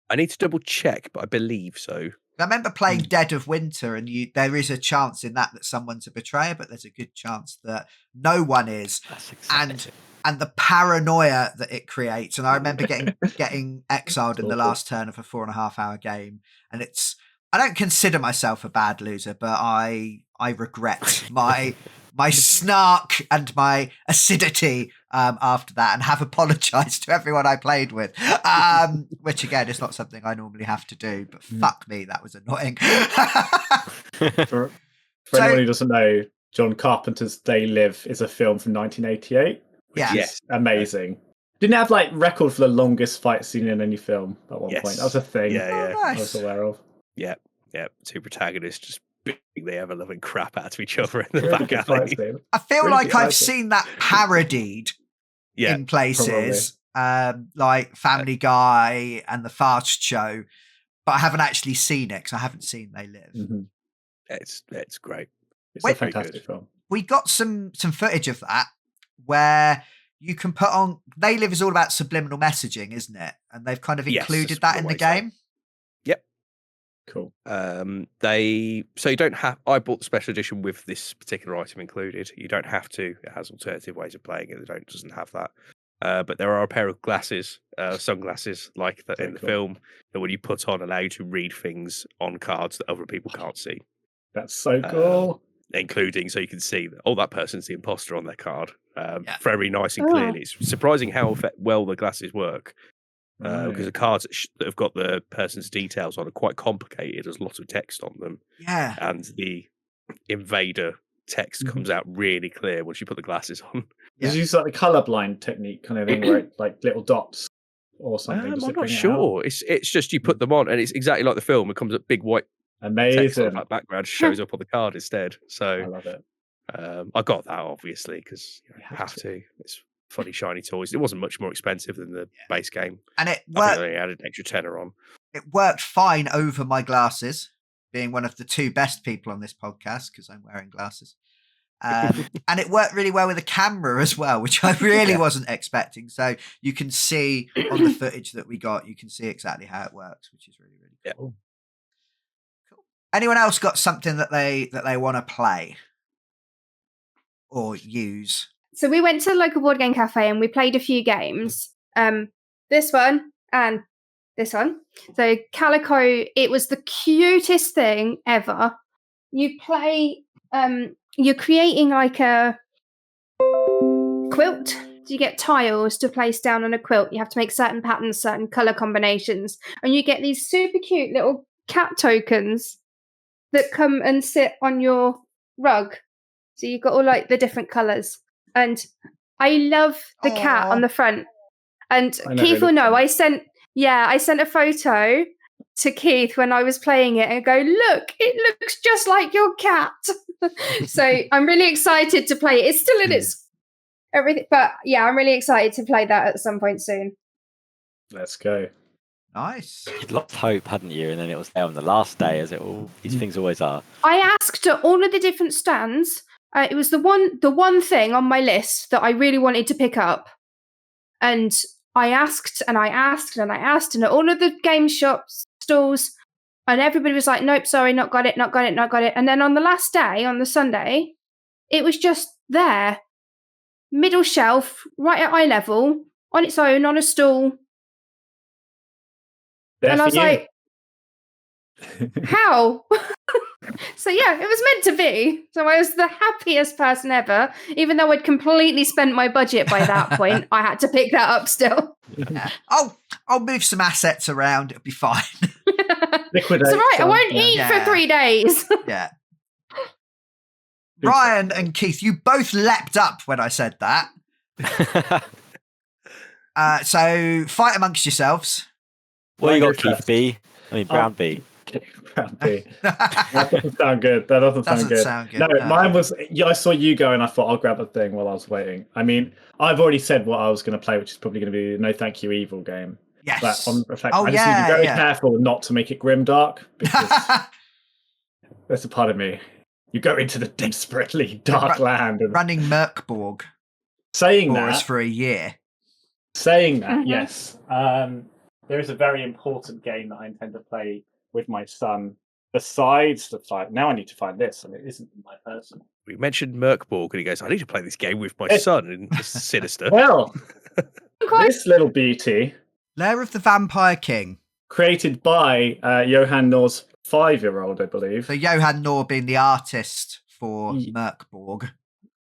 I need to double check, but I believe so. I remember playing Dead of Winter, and there is a chance in that someone's a betrayer, but there's a good chance that no one is. That's exciting. And the paranoia that it creates. And I remember getting exiled in the last turn of a 4.5-hour game. And I don't consider myself a bad loser, but I regret my snark and my acidity after that, and have apologized to everyone I played with, which again is not something I normally have to do, but fuck me, that was annoying. For anyone who doesn't know, John Carpenter's They Live is a film from 1988. Yes. Amazing. Didn't it have record for the longest fight scene in any film at one point? That was a thing. Yeah. Oh, nice. I was aware of. Yeah. 2 protagonists just beating the ever-loving crap out of each other in the Really back good fight alley. scene. I feel Really like good I've fight scene. seen that parodied Yeah, in places, like Family Guy and The Fast Show, but I haven't actually seen it because I haven't seen They Live. Mhm. it's great. It's Wait, a fantastic film. We got some footage of that where you can put on. They Live is all about subliminal messaging, isn't it? And they've kind of Yes, included that's that in the the way to say game. Yep. Cool. So you don't have. I bought the special edition with this particular item included. You don't have to. It has alternative ways of playing it. It doesn't have that. But there are a pair of glasses, sunglasses, like that in the film, that when you put on, allow you to read things on cards that other people can't see. That's so cool. Including so you can see that that person's the imposter on their card. Yeah. Very nice and clearly. It's surprising how well the glasses work. Because the cards that have got the person's details on are quite complicated. There's lots of text on them. Yeah. And the invader text comes out really clear once you put the glasses on. Did you use the colorblind technique kind of thing where it's like little dots or something? I'm not sure. It's just you put them on and it's exactly like the film. It comes up big white text on Amazing. that background, shows up on the card instead. I So love it. I got that obviously because you have have to. to. It's funny shiny toys. It wasn't much more expensive than the base game. And it I think worked. they added an extra tenner on. It worked fine over my glasses, being one of the 2 best people on this podcast because I'm wearing glasses. And it worked really well with the camera as well, which I really wasn't expecting. So you can see on the footage that we got, you can see exactly how it works, which is really, really cool. Cool. Anyone else got something that they want to play or use? So we went to the local board game cafe and we played a few games. This one and This one. So Calico, it was the cutest thing ever. You play, you're creating like a quilt. You get tiles to place down on a quilt. You have to make certain patterns, certain color combinations, and you get these super cute little cat tokens that come and sit on your rug. So you've got all like the different colors, and I love the cat on the front. And Keith will know. I sent a photo to Keith when I was playing it and go, look, it looks just like your cat. So I'm really excited to play it. It's still in its everything, but yeah, I'm really excited to play that at some point soon. Let's go. Nice. You'd lost hope, hadn't you? And then it was there on the last day, as it all these things always are. I asked at all of the different stands. It was the one thing on my list that I really wanted to pick up, and I asked and I asked and I asked, and at all of the game shops stalls, and everybody was like, "Nope, sorry, not got it, not got it, not got it." And then on the last day, on the Sunday, it was just there, middle shelf, right at eye level, on its own, on a stool. There and I was for you. like, how? So yeah, it was meant to be. So I was the happiest person ever, even though I'd completely spent my budget by that point. I had to pick that up still. Yeah. I'll move some assets around. It'll be fine. Liquidate. It's all right. I some, won't eat for 3 days. Yeah. Ryan and Keith, you both leapt up when I said that. So fight amongst yourselves. What you got, Go Keith first. B? I mean, Brown B. Brown B. That doesn't sound good. That doesn't sound good. No, mine was. Yeah, I saw you go, and I thought I'll grab a thing while I was waiting. I mean, I've already said what I was going to play, which is probably going to be No Thank You Evil game. Yes. But on reflection, Oh, I just need to be very yeah. careful not to make it grimdark, because there's a part of me. You go into the desperately dark land, and Running Merkborg saying for us that. for a year. Saying that, Mhm. yes. There is a very important game that I intend to play with my son. Besides the fight, now I need to find this, and it isn't my personal. We mentioned Merkborg, and he goes, "I need to play this game with my son." And it's sinister. Well, this little beauty, Lair of the Vampire King. created by Johan Nohr's 5-year-old, I believe. So Johan Nohr being the artist for Ye- Merkborg,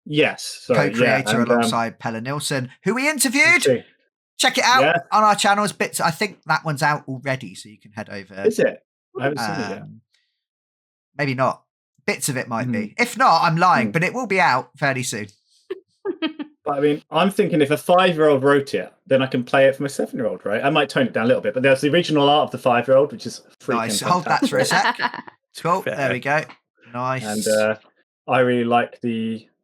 Yes, sorry, co-creator yeah, and, alongside Pelle Nilsson, who we interviewed. see. Check it out Yeah. on our channels. Bits. I think that one's out already, so you can head over. Is it? I haven't seen it yet. Maybe not. Bits of it might Mm-hmm. be. If not, I'm lying, Mm. but it will be out fairly soon. But I mean, I'm thinking if a 5-year-old wrote it, then I can play it for my 7-year-old, right? I might tone it down a little bit, but there's the original art of the 5-year-old, which is freaking Nice. Hold that for a fantastic. sec. Cool. Fair. There we go. Nice. And I really like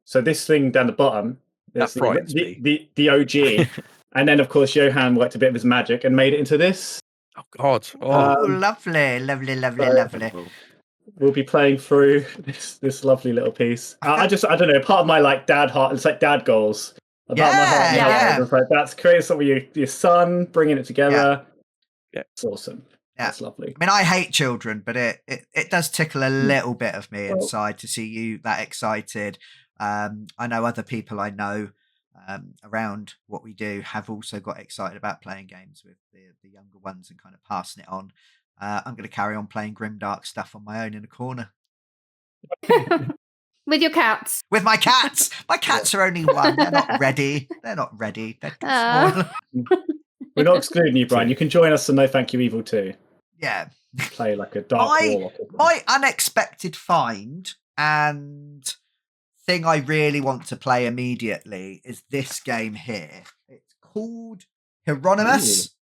so this thing down the bottom. That There's frightens the OG, and then of course Johan worked a bit of his magic and made it into this. Oh God! Oh, Oh, lovely, lovely, lovely, lovely. We'll be playing through this lovely little piece. I don't know. Part of my like dad heart. It's like dad goals. About my heart and Yeah. head. It's like that's creating something with your son, bringing it together. Yeah. It's awesome. Yeah. That's lovely. I mean, I hate children, but it does tickle a little bit of me Well- inside to see you that excited. I know other people I know around what we do have also got excited about playing games with the younger ones and kind of passing it on. I'm going to carry on playing grimdark stuff on my own in a corner With your cats. with my cats. My cats are only one. They're not ready. They're not ready. They're too Aw. small. We're not excluding you, Brian. You can join us on No Thank You Evil too. Yeah. Play like a dark warlock. My unexpected find and thing I really want to play immediately is this game here. It's called Hieronymus,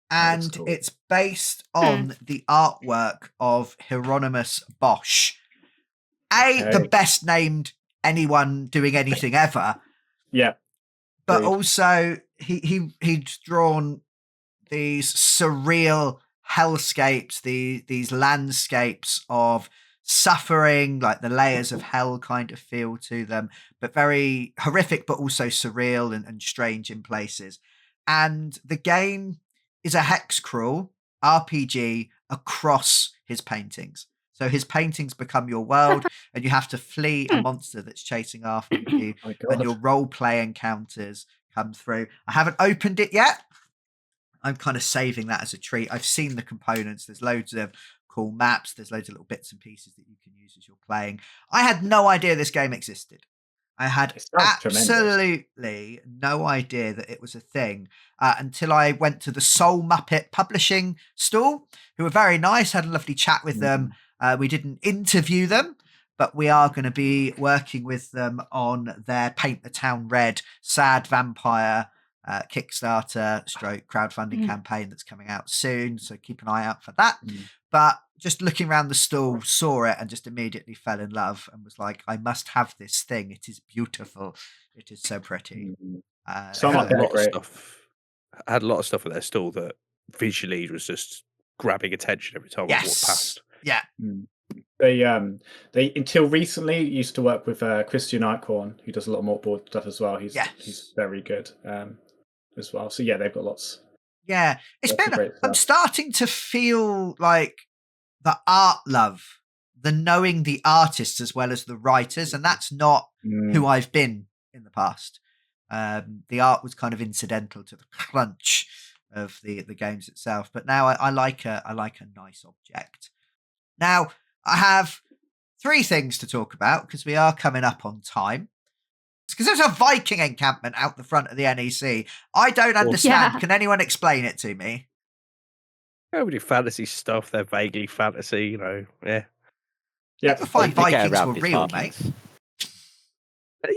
That looks and cool. it's based on the artwork of Hieronymus Bosch. The Okay. best named anyone doing anything ever, Yeah. but Agreed. also he'd drawn these surreal hellscapes, these landscapes of suffering, like the layers of hell kind of feel to them, but very horrific, but also surreal and strange in places. And the game is a hex crawl RPG across his paintings. So his paintings become your world, and you have to flee a monster that's chasing after you, My and God. your role play encounters come through. I haven't opened it yet. I'm kind of saving that as a treat. I've seen the components. There's loads of cool maps. There's loads of little bits and pieces that you can use as you're playing. I had no idea this game existed. I had It sounds tremendous. absolutely no idea that it was a thing until I went to the Soulmuppet publishing stall, who were very nice. Had a lovely chat with them. We didn't interview them, but we are going to be working with them on their Paint the Town Red Sad Vampire Kickstarter stroke crowdfunding campaign that's coming out soon. So keep an eye out for that. But just looking around the stall, saw it and just immediately fell in love and was like, I must have this thing. It is beautiful. It is so pretty. Some I of had a them are lot of great. stuff. I had a lot of stuff at their stall that visually was just grabbing attention every time I walked past. Yeah. They until recently used to work with Christian Eichhorn, who does a lot of mockboard stuff as well. He's very good as well. So yeah, they've got lots. Yeah, it's Lots of been. great I'm stuff. starting to feel like the art love, the knowing the artists as well as the writers, and that's not who I've been in the past. The art was kind of incidental to the crunch of the games itself, but now I like a nice object. Now I have 3 things to talk about because we are coming up on time. It's because there's a Viking encampment out the front of the NEC. I don't understand. Yeah. Can anyone explain it to me? Yeah, we do fantasy stuff. They're vaguely fantasy, you know. Yeah. Yeah, Never find They get Vikings around were these real, Vikings. mate.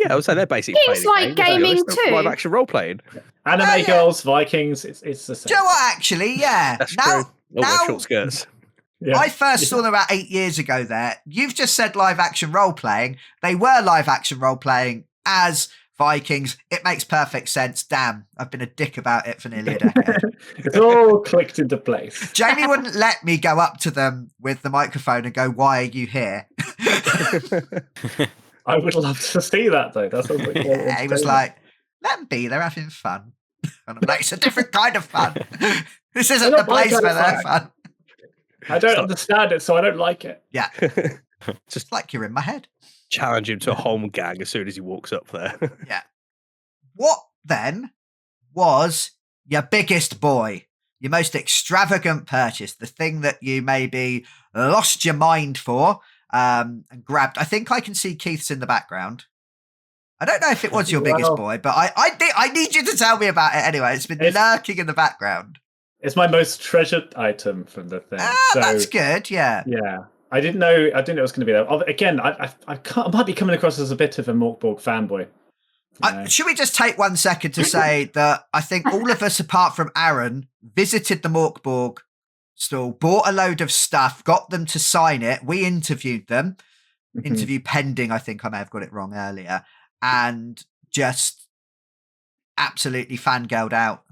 Yeah, I would say they're basically Seems playing like gaming too. live action role playing. anime yeah. girls, Vikings. It's the same. Do you know what, actually? Yeah. That's now, true. Oh, short skirts. Yeah. I first saw them about 8 years ago there. You've just said live action role playing. They were live action role playing as Vikings. It makes perfect sense. Damn, I've been a dick about it for nearly a decade. It's all clicked into place. Jamie wouldn't let me go up to them with the microphone and go, "Why are you here?" I would love to see that though. That sounds like Yeah, he was like, "Let them be. They're having fun." And I'm like, "It's a different kind of fun. This isn't They're the not my place kind where of they're fun." fun." I don't understand it, so I don't like it. Yeah, just like you're in my head. Challenge him to a home gang as soon as he walks up there. Yeah. What then was your biggest boy? Your most extravagant purchase? The thing that you maybe lost your mind for and grabbed? I think I can see Keith's in the background. I don't know if it was your biggest boy, but I need you to tell me about it anyway. It's been lurking in the background. It's my most treasured item from the thing. Ah, that's good. Yeah. Yeah. I didn't know it was going to be there. Again, I might be coming across as a bit of a Mork fanboy. Should we just take 1 second to say that I think all of us, apart from Aaron, visited the Mork stall, bought a load of stuff, got them to sign it. We interviewed them. Interview pending, I think I may have got it wrong earlier. And just absolutely fangirled out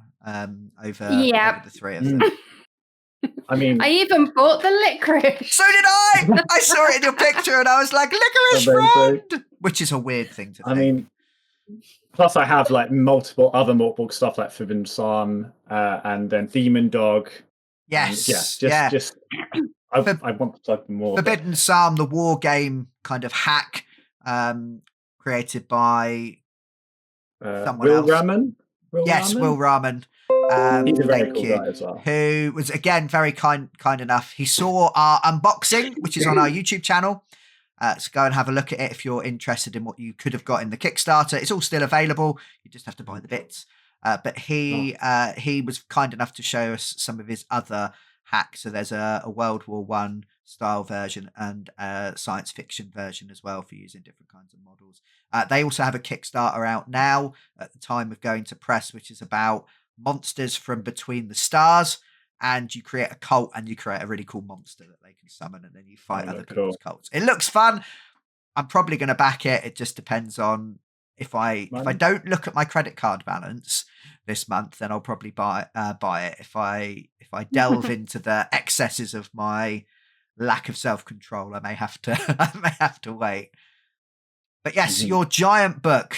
over the 3 of them. I mean, I even bought the licorice. So did I! I saw it in your picture and I was like, licorice friend! Which is a weird thing to think. I mean, plus I have like multiple other Mork stuff like Forbidden Psalm and then Demon Dog. Yes. I want to plug more. Forbidden Psalm, the war game kind of hack created by someone Will else. Rahman? Will Rahman. He's a very thank cool you. guy as well. Who was again very kind enough. He saw our unboxing, which is on our YouTube channel. So go and have a look at it if you're interested in what you could have got in the Kickstarter. It's all still available. You just have to buy the bits. But he was kind enough to show us some of his other hacks. So there's a World War I style version and a science fiction version as well for using different kinds of models. They also have a Kickstarter out now at the time of going to press, which is about monsters from between the stars. And you create a cult and you create a really cool monster that they can summon and then you fight other people's cults. It looks fun. I'm probably going to back it. It just depends on if I don't look at my credit card balance this month, then I'll probably buy it. If I delve into the excesses of my lack of self-control, I may have to wait. But yes, your giant book.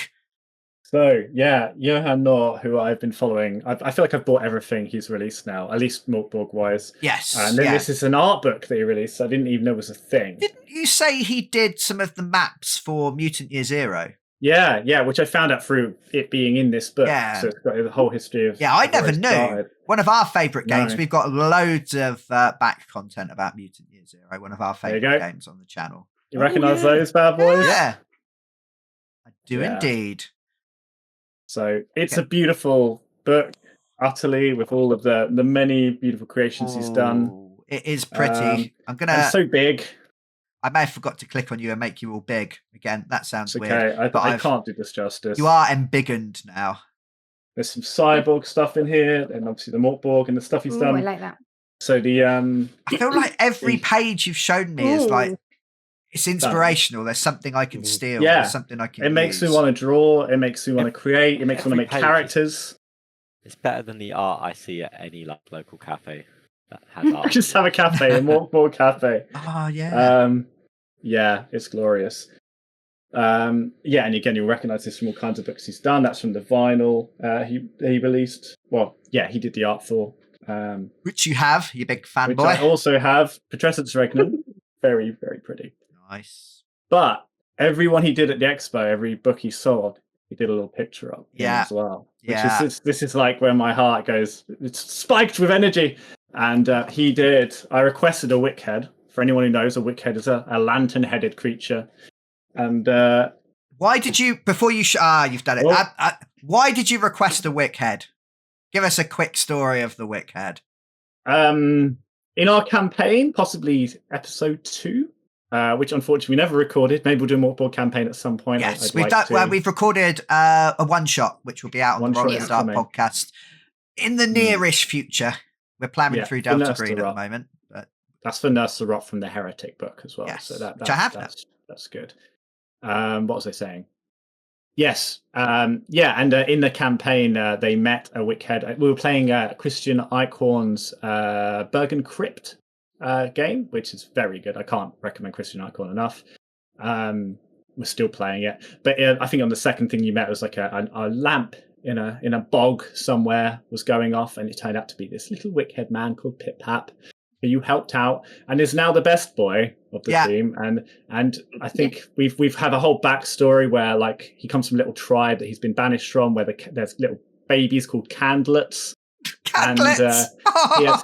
So yeah, Johan Nohr, who I've been following, I feel like I've bought everything he's released now, at least Mork wise. Yes. And then this is an art book that he released. So I didn't even know was a thing. Didn't you say he did some of the maps for Mutant Year Zero? Yeah, which I found out through it being in this book. Yeah. So it's got the whole history of. Yeah, I of where never it knew. started. One of our favourite games. No. We've got loads of back content about Mutant Year Zero. One of our There you favourite go. games on the channel. You recognise those bad boys? Yeah, I do Yeah. indeed. So it's a beautiful book, utterly, with all of the many beautiful creations he's done. Ooh, it is pretty. I'm gonna. And so big. I may have forgot to click on you and make you all big again. That sounds It's weird. okay. but I can't do this justice. You are embiggened now. There's some cyborg stuff in here, and obviously the Mork and the stuff he's Ooh, done. I like that. So the I feel like every page you've shown me is like it's inspirational. There's something I can steal. Yeah. There's something I can. it makes use. me want to draw. It makes me want to create. It makes me want to Every make page is- characters. It's better than the art I see at any like local cafe that has art. Just have a cafe, a Mork cafe. Oh yeah. Yeah, it's glorious. Yeah, and again, you'll recognise this from all kinds of books he's done. That's from the vinyl he released. Well, yeah, he did the art for. Which you have, you big Which fanboy. I also have. Patrescence Regnum. Very, very pretty. Nice. But everyone he did at the expo, every book he sold, he did a little picture of Yeah. as well. Which Yeah. this is like where my heart goes. It's spiked with energy. And he did. I requested a wickhead. For anyone who knows, a wickhead is a lantern-headed creature. And Why did you before you? You've done it. Well- Why did you request a wickhead? Give us a quick story of the wickhead. in our campaign, possibly episode 2, which unfortunately we never recorded. Maybe we'll do a more board campaign at some point. Yes, I'd we've like done. to. Well, we've recorded a one shot, which will be out on One the shot Rocket is Start coming. podcast in the nearish future. We're plouging Yeah, through for Delta Nurse to Green at the Rot. moment, but That's for Nurse to Rot from the Heretic book as well. Yes, So that, which I have that's good. What was I saying? Yes. Yeah, and in the campaign, they met a wickhead. We were playing Christian Eichhorn's Bergen Crypt game, which is very good. I can't recommend Christian Eichhorn enough. We're still playing it. But I think on the second thing you met was like a lamp in a bog somewhere was going off, and it turned out to be this little wickhead man called Pip Pap, who you helped out and is now the best boy of the team. And I think we've had a whole backstory where like he comes from a little tribe that he's been banished from, where there's little babies called candlets. Candlets. He has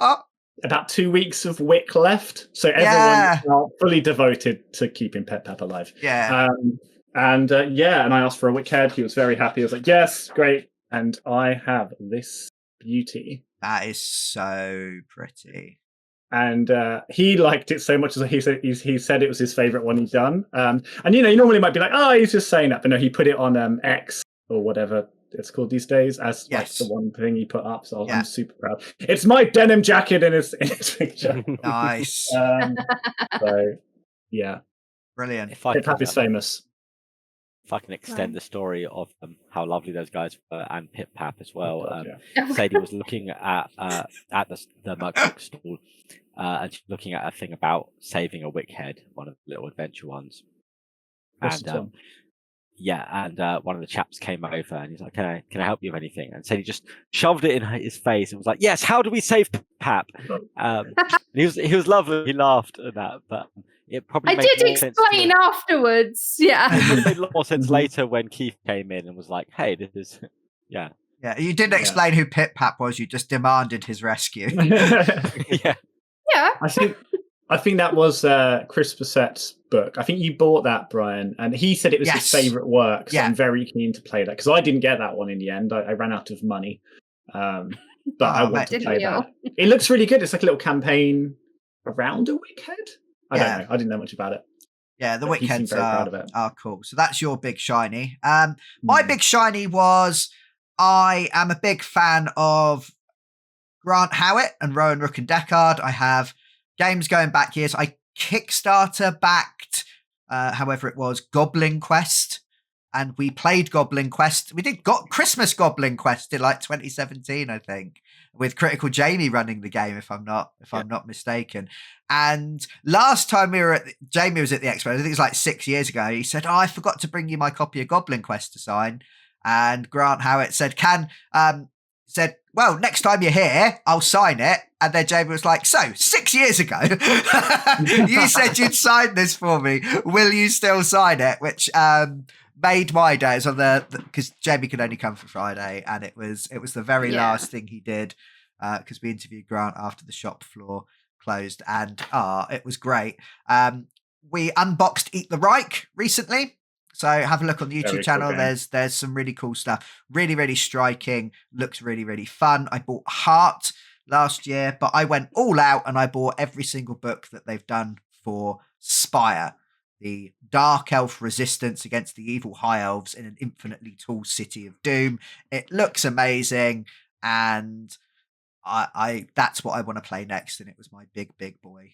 about 2 weeks of wick left, so everyone's now fully devoted to keeping Pip Pap alive. Yeah. And I asked for a wickhead. He was very happy. I was like, yes, great. And I have this beauty. That is so pretty. And he liked it so much as he said it was his favorite one he'd done. And you normally might be like, oh, he's just saying that, but no, he put it on X or whatever it's called these days as like the one thing he put up. So I'm super proud. It's my denim jacket in his picture. Nice. So yeah, brilliant. Pip Pap is famous. If I can extend the story of how lovely those guys were and Pip Pap as well. God, Sadie was looking at the mug book stall and she's looking at a thing about saving a wickhead, one of the little adventure ones. Awesome. And one of the chaps came over and he's like, can I help you with anything? And Sadie just shoved it in his face and was like, yes, how do we save Pap? He was lovely. He laughed at that, but it probably I made did more sense explain afterwards. Yeah. It would have made a lot more sense later when Keith came in and was like, hey, this is Yeah, you didn't explain who Pip Pap was, you just demanded his rescue. Yeah. Yeah. I think that was Chris Bisette's book. I think you bought that, Brian, and he said it was his favourite work. So I'm very keen to play that because I didn't get that one in the end. I ran out of money, but I want to play that. It looks really good. It's like a little campaign around a wickhead. I don't know. I didn't know much about it. Yeah, the But he seemed wickheads very proud of it. are cool. So that's your big shiny. My big shiny was I am a big fan of Grant Howitt and Rowan, Rook and Decard. I have games going back years. I Kickstarter backed, however it was, Goblin Quest. And we played Goblin Quest. We did Christmas Goblin Quest in like 2017, I think, with Critical Jamie running the game, if I'm not mistaken. And last time Jamie was at the expo, I think it was like 6 years ago. He said, "Oh, I forgot to bring you my copy of Goblin Quest to sign." And Grant Howitt said, "Well, next time you're here, I'll sign it." And then Jamie was like, "So 6 years ago, you said you'd sign this for me. Will you still sign it?" Which made my day. It's on because Jamie could only come for Friday, and it was the very last thing he did because we interviewed Grant after the shop floor closed, and it was great. We unboxed Eat the Reich recently. So have a look on the YouTube channel. There's some really cool stuff. Really, really striking. Looks really, really fun. I bought Heart last year, but I went all out and I bought every single book that they've done for Spire, the dark elf resistance against the evil high elves in an infinitely tall city of doom. It looks amazing, and I that's what I want to play next, and it was my big boy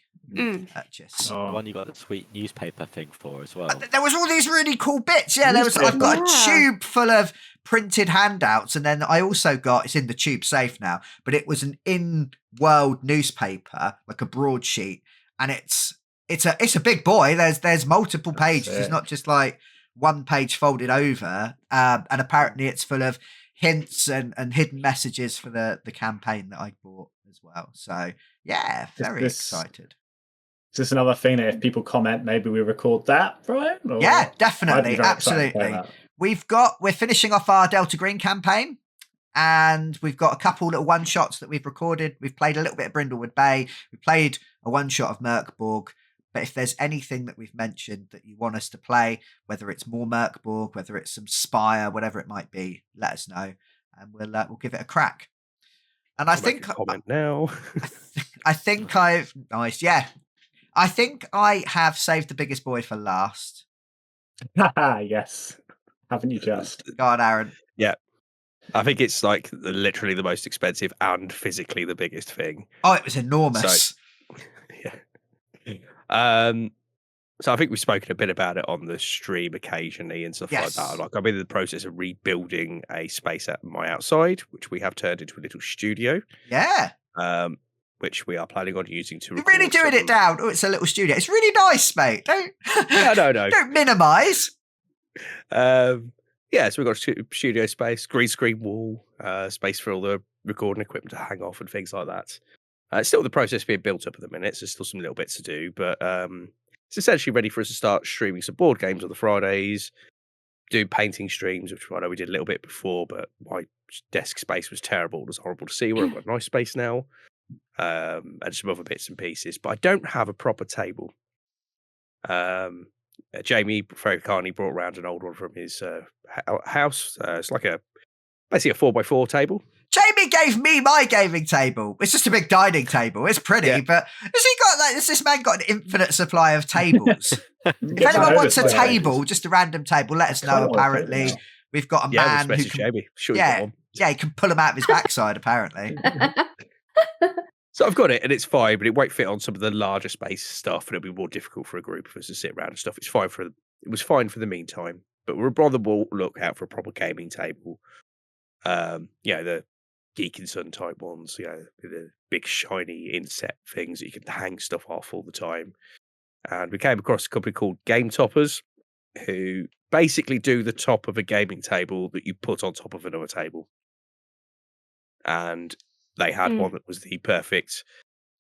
purchase. The one you got the sweet newspaper thing for as well. There was all these really cool bits. Yeah, I've got a tube full of printed handouts, and then I also got, it's in the tube safe now, but it was an in-world newspaper, like a broadsheet, and it's a big boy. There's multiple pages. It's not just like one page folded over, and apparently it's full of hints and hidden messages for the campaign that I bought as well. So yeah, very excited. Is this another thing that if people comment, maybe we record that, Brian? Or... Yeah, definitely, absolutely. We're finishing off our Delta Green campaign, and we've got a couple little one shots that we've recorded. We've played a little bit of Brindlewood Bay. We played a one shot of Merkborg. But if there's anything that we've mentioned that you want us to play, whether it's more Merkborg, whether it's some Spire, whatever it might be, let us know, and we'll give it a crack. And I think comment now. I think I have saved the biggest boy for last. Yes, haven't you just? Go on, Aaron. Yeah, I think it's like literally the most expensive and physically the biggest thing. Oh, it was enormous. So, yeah. So I think we've spoken a bit about it on the stream occasionally and stuff like that. Like I'm in the process of rebuilding a space at my outside, which we have turned into a little studio. Yeah. Which we are planning on using to. You're really doing it down. Oh, it's a little studio. It's really nice, mate. Don't. No. Don't minimise. So we've got a studio space, green screen wall, space for all the recording equipment to hang off and things like that. It's still the process being built up at the minute, so there's still some little bits to do, but it's essentially ready for us to start streaming some board games on the Fridays, do painting streams, which I know we did a little bit before, but my desk space was terrible. It was horrible to see. We've got a nice space now, and some other bits and pieces, but I don't have a proper table. Jamie very kindly brought around an old one from his house. It's like basically a 4x4 table. Jamie gave me my gaming table. It's just a big dining table. It's pretty, but has this man got an infinite supply of tables? If anyone wants a table, just a random table, let us know. Apparently, we've got a man who can. Jamie. Sure, he can pull them out of his backside. Apparently. So I've got it, and it's fine, but it won't fit on some of the larger space stuff, and it'll be more difficult for a group of us to sit around and stuff. It was fine for the meantime, but we're on the lookout for a proper gaming table. The Geek and Sun type ones, the big shiny inset things that you can hang stuff off all the time. And we came across a company called Game Toppers, who basically do the top of a gaming table that you put on top of another table. And they had one that was the perfect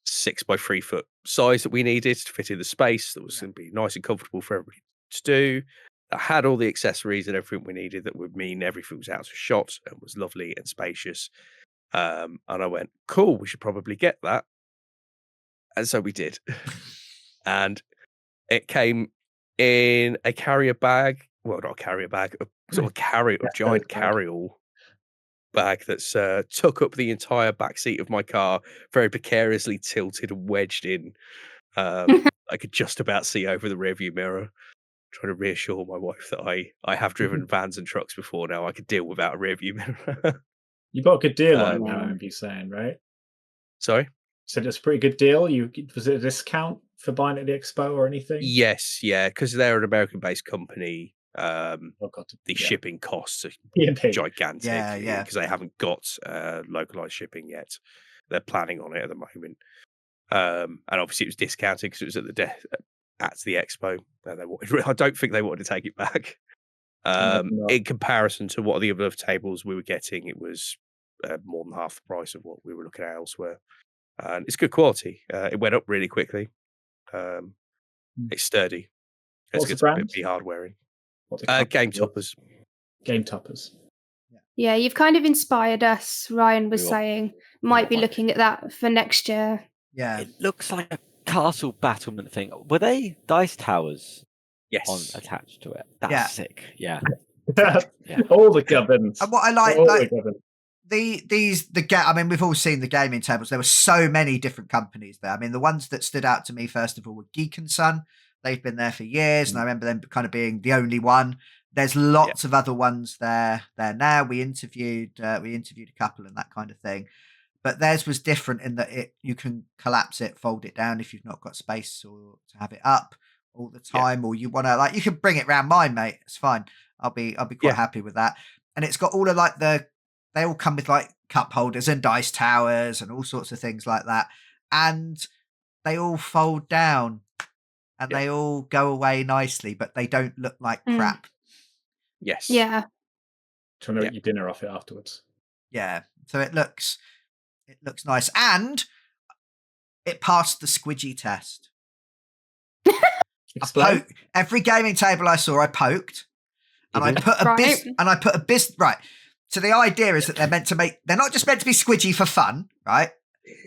6x3 foot size that we needed to fit in the space that was going to be nice and comfortable for everybody to do. I had all the accessories and everything we needed that would mean everything was out of shot and was lovely and spacious. And I went, cool, we should probably get that. And so we did. And it came in a carrier bag. Well, not a carrier bag, a sort of giant carry-all bag that's took up the entire back seat of my car, very precariously tilted and wedged in. I could just about see over the rearview mirror. Trying to reassure my wife that I have driven vans and trucks before now. I could deal without a rearview mirror. You got a good deal on it now, I remember you saying, right? Sorry? So it's a pretty good deal. Was it a discount for buying at the expo or anything? Yes, yeah, because they're an American-based company. The shipping costs are gigantic. Yeah. Because they haven't got localized shipping yet. They're planning on it at the moment. And obviously it was discounted because it was at the expo. I don't think they wanted to take it back. In comparison to what the other tables we were getting, it was more than half the price of what we were looking at elsewhere. And it's good quality. It went up really quickly. It's sturdy. It's good to be hard wearing. What's it called? Game toppers. Game toppers. Yeah, you've kind of inspired us, Ryan was We will- saying. Might be will. looking at that for next year. Yeah. It looks like a castle battlement thing. Were they dice towers Yes. attached to it? That's Yeah. sick. Yeah. All the gubbins. And what I like, All like the gubbins. I mean, we've all seen the gaming tables. There were so many different companies there. I mean, the ones that stood out to me first of all were Geek and Son. They've been there for years, and I remember them kind of being the only one. There's lots of other ones there now. We interviewed a couple and that kind of thing, but theirs was different in that you can collapse it, fold it down if you've not got space or to have it up all the time, or you want to you can bring it round mine, mate. It's fine. I'll be quite happy with that. And it's got all of they all come with like cup holders and dice towers and all sorts of things like that. And they all fold down and they all go away nicely, but they don't look like crap. Yes. Yeah. Trying to eat your dinner off it afterwards. Yeah. So it looks nice. And it passed the squidgy test. Explain. Every gaming table I saw, I poked. And I put a right. So the idea is that they're not just meant to be squidgy for fun, right?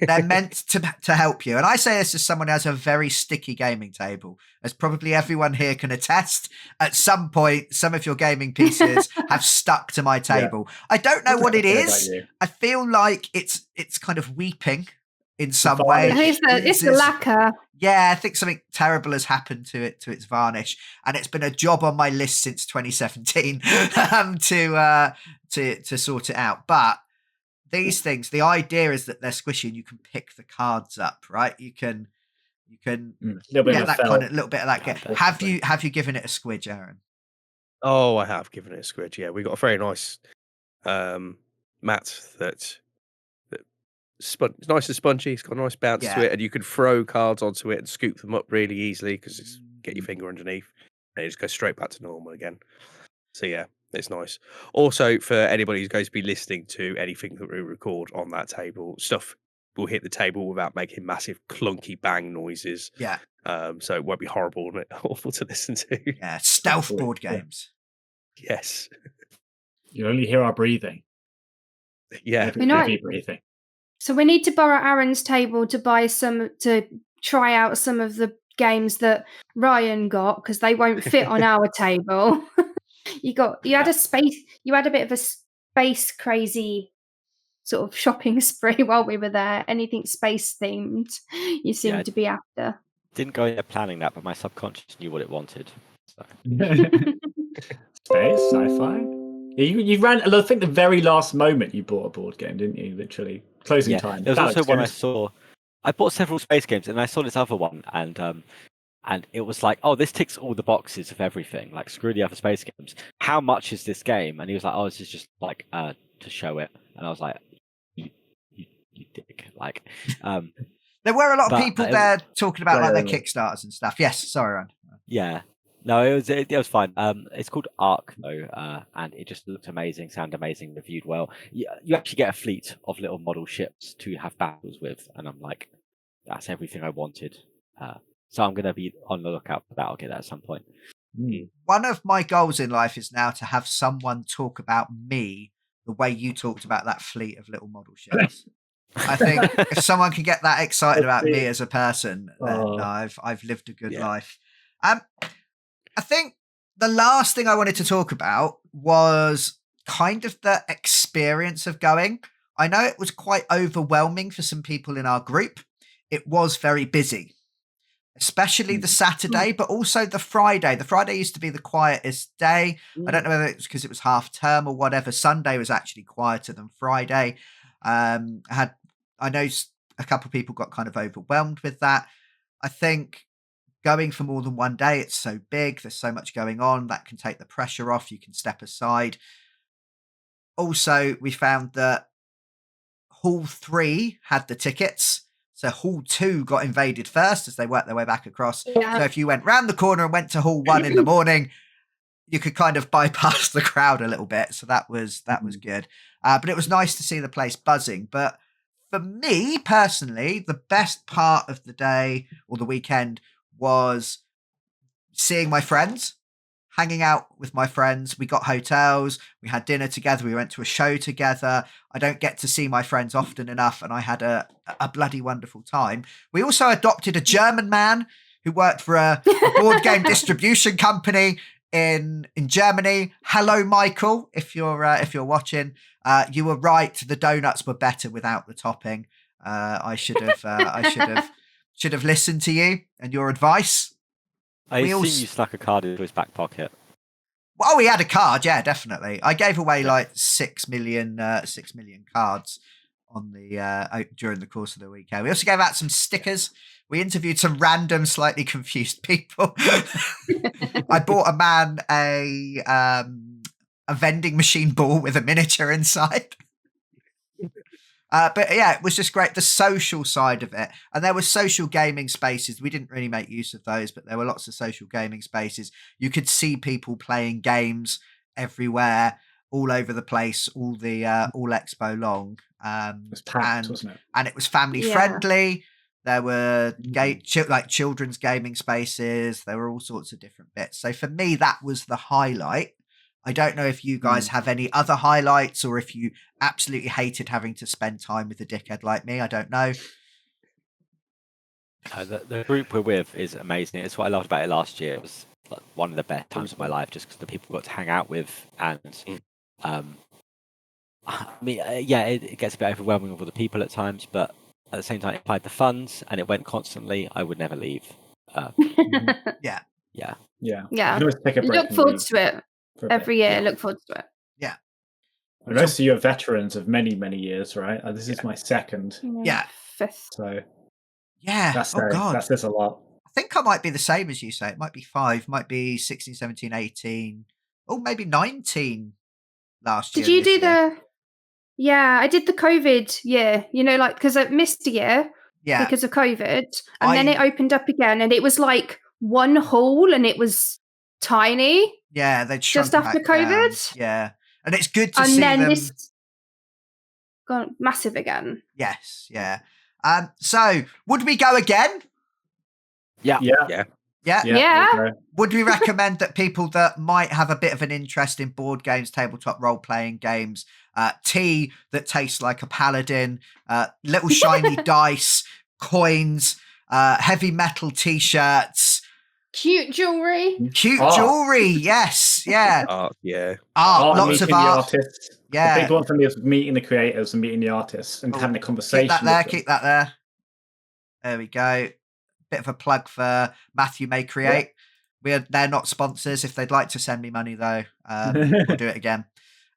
They're meant to help you. And I say this as someone who has a very sticky gaming table, as probably everyone here can attest. At some point, some of your gaming pieces have stuck to my table. Yeah. I don't know what it is. I feel like it's kind of weeping in some way. It's the lacquer. Yeah, I think something terrible has happened to its varnish, and it's been a job on my list since 2017 to sort it out. But these things, the idea is that they're squishy and you can pick the cards up, right? You can get that kind of little bit of that. Have you given it a squidge, Aaron? Oh, I have given it a squidge. Yeah, we got a very nice mat that it's nice and spongy. It's got a nice bounce to it, and you can throw cards onto it and scoop them up really easily because it's get your finger underneath and it just goes straight back to normal again. So yeah, it's nice. Also, for anybody who's going to be listening to anything that we record on that table, stuff will hit the table without making massive clunky bang noises. Yeah. So it won't be horrible and awful to listen to. Yeah, stealth board games. Yes. You only hear our breathing. Yeah. Heavy breathing. So we need to borrow Aaron's table to try out some of the games that Ryan got because they won't fit on our had a bit of a space crazy sort of shopping spree while we were there. Anything space themed you seem to be after. Didn't go in there planning that, but my subconscious knew what it wanted. So. Space, sci-fi. You ran. I think the very last moment you bought a board game, didn't you? Literally closing time. There was also one I saw. I bought several space games, and I saw this other one, and it was like, oh, this ticks all the boxes of everything. Like, screw the other space games. How much is this game? And he was like, oh, this is just like to show it. And I was like, you dick. Like, there were a lot of people there talking about like their Kickstarters and stuff. Yes, sorry, Ron. Yeah. No, it was fine. It's called Arc though, and it just looked amazing, sound amazing, reviewed well. You actually get a fleet of little model ships to have battles with, and I'm like, that's everything I wanted. So I'm going to be on the lookout for that. I'll get that at some point. One of my goals in life is now to have someone talk about me the way you talked about that fleet of little model ships. I think if someone can get that excited about me as a person, then I've lived a good life. I think the last thing I wanted to talk about was kind of the experience of going. I know it was quite overwhelming for some people in our group. It was very busy, especially the Saturday, but also the Friday. The Friday used to be the quietest day. I don't know whether it's because it was half term or whatever. Sunday was actually quieter than Friday. I know a couple of people got kind of overwhelmed with that. I think going for more than one day, it's so big, there's so much going on, that can take the pressure off, you can step aside. Also, we found that Hall 3 had the tickets, so Hall 2 got invaded first as they worked their way back across. So if you went round the corner and went to Hall 1 in the morning, you could kind of bypass the crowd a little bit, so that was good. But it was nice to see the place buzzing. But for me, personally, the best part of the day or the weekend was seeing my friends, hanging out with my friends. We got hotels, we had dinner together, we went to a show together. I don't get to see my friends often enough, and I had a bloody wonderful time. We also adopted a German man who worked for a board game distribution company in Germany. Hello, Michael, if you're watching. You were right. The donuts were better without the topping. I should have listened to you and your advice. I assume you snuck a card into his back pocket. Well, he had a card, yeah, definitely. I gave away like 6 million cards on the during the course of the weekend. We also gave out some stickers. We interviewed some random, slightly confused people. I bought a man a vending machine ball with a miniature inside. But yeah, it was just great. The social side of it. And there were social gaming spaces. We didn't really make use of those, but there were lots of social gaming spaces. You could see people playing games everywhere, all over the place, all expo long. It was packed, wasn't it? And it was family friendly. There were children's gaming spaces. There were all sorts of different bits. So for me, that was the highlight. I don't know if you guys have any other highlights, or if you absolutely hated having to spend time with a dickhead like me. I don't know. The group we're with is amazing. It's what I loved about it last year. It was like one of the best times of my life, just because the people got to hang out with. And it gets a bit overwhelming with all the people at times, but at the same time, it applied the funds and it went constantly. I would never leave. Yeah. Yeah. Yeah. You can always take a break. Look forward to it every year. Yeah. Look forward to it. Yeah. And most of you are veterans of many, many years, right? This is my second. Yeah. Fifth. So yeah. God. That says a lot. I think I might be the same as you say. It might be 5, might be 16, 17, 18, or maybe 19 last year. Did you do the... Yeah, I did the COVID year, because I missed a year because of COVID. And then it opened up again, and it was like one hall, and it was tiny. Yeah, they'd just after COVID. Down. Yeah. And it's good to see them. This gone massive again. Yes, yeah. So would we go again? Yeah. Would we recommend that people that might have a bit of an interest in board games, tabletop role-playing games, tea that tastes like a paladin, little shiny dice, coins, heavy metal t-shirts, cute jewelry, yes, yeah, art, lots of art, yeah. The big one for me is meeting the creators and meeting the artists and having a conversation. Keep that there. There we go. Bit of a plug for Matthew May Create. They're not sponsors. If they'd like to send me money, though, we'll do it again.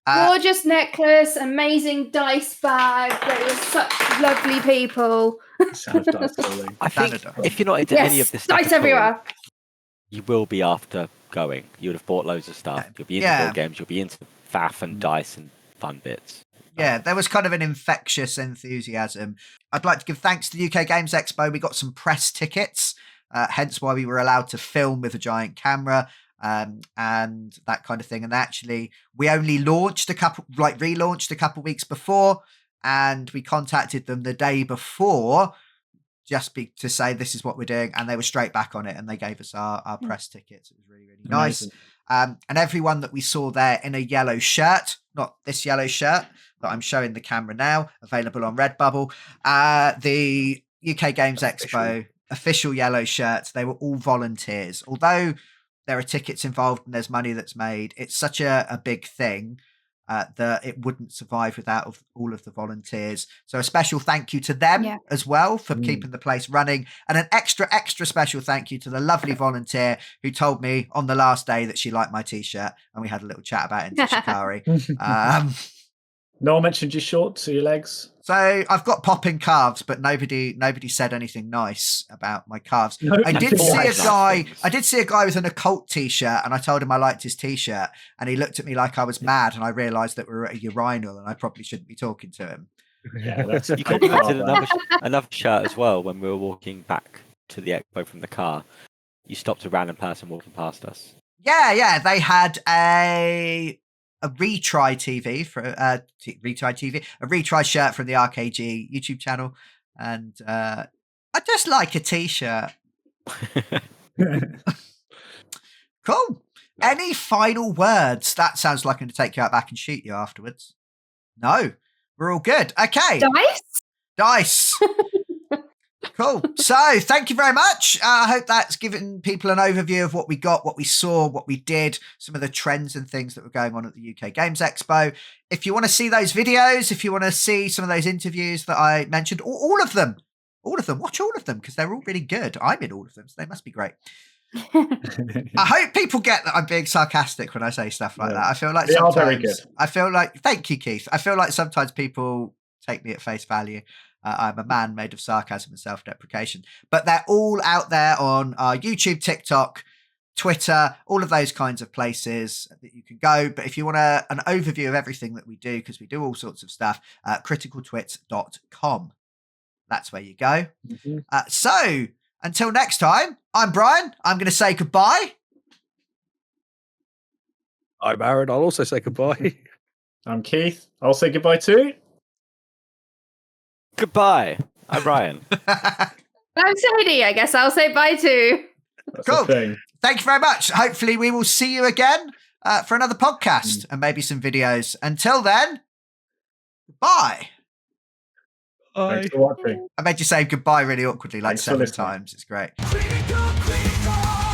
Gorgeous necklace, amazing dice bag. They were such lovely people. I think if you're not into any of this stuff, dice everywhere. You will be after going. You would have bought loads of stuff. You'll be into board games. You'll be into faff and dice and fun bits. Yeah, there was kind of an infectious enthusiasm. I'd like to give thanks to the UK Games Expo. We got some press tickets, hence why we were allowed to film with a giant camera and that kind of thing. And actually, we only relaunched a couple weeks before, and we contacted them the day before just to say this is what we're doing, and they were straight back on it, and they gave us our press tickets. It was really, really nice. And everyone that we saw there in a yellow shirt, not this yellow shirt that I'm showing the camera now, available on Redbubble, the UK Games Expo official yellow shirts, they were all volunteers. Although there are tickets involved and there's money that's made, it's such a big thing that it wouldn't survive without all of the volunteers. So a special thank you to them as well for keeping the place running, and an extra special thank you to the lovely volunteer who told me on the last day that she liked my t-shirt, and we had a little chat about it in Shikari. No one mentioned your shorts or your legs. So I've got popping calves, but nobody said anything nice about my calves. No, I did see a guy with an occult t-shirt, and I told him I liked his t-shirt, and he looked at me like I was mad, and I realised that we were at a urinal and I probably shouldn't be talking to him. Yeah, you complimented another shirt as well when we were walking back to the expo from the car. You stopped a random person walking past us. Yeah, they had a retry TV for a retry shirt from the RKG YouTube channel, and I just like a t-shirt. Cool. Any final words? That sounds like I'm going to take you out back and shoot you afterwards. No, we're all good. Okay. Dice. Cool. So thank you very much. I hope that's given people an overview of what we got, what we saw, what we did, some of the trends and things that were going on at the UK Games Expo. If you want to see those videos, if you want to see some of those interviews that I mentioned, all of them, watch all of them because they're all really good. I'm in all of them, so they must be great. I hope people get that I'm being sarcastic when I say stuff like that. I feel like sometimes, are very good. I feel like, thank you, Keith. I feel like sometimes people take me at face value. I'm a man made of sarcasm and self-deprecation, but they're all out there on YouTube, TikTok, Twitter, all of those kinds of places that you can go. But if you want an overview of everything that we do, because we do all sorts of stuff, criticaltwits.com. That's where you go. Mm-hmm. So until next time, I'm Brian. I'm going to say goodbye. I'm Aaron. I'll also say goodbye. I'm Keith. I'll say goodbye too. Goodbye. I'm Ryan. I'm Sadie. I guess I'll say bye too. That's cool. Thank you very much. Hopefully we will see you again for another podcast and maybe some videos. Until then, goodbye. Thanks for watching. I made you say goodbye really awkwardly like Thanks 7 times. It's great. Critical.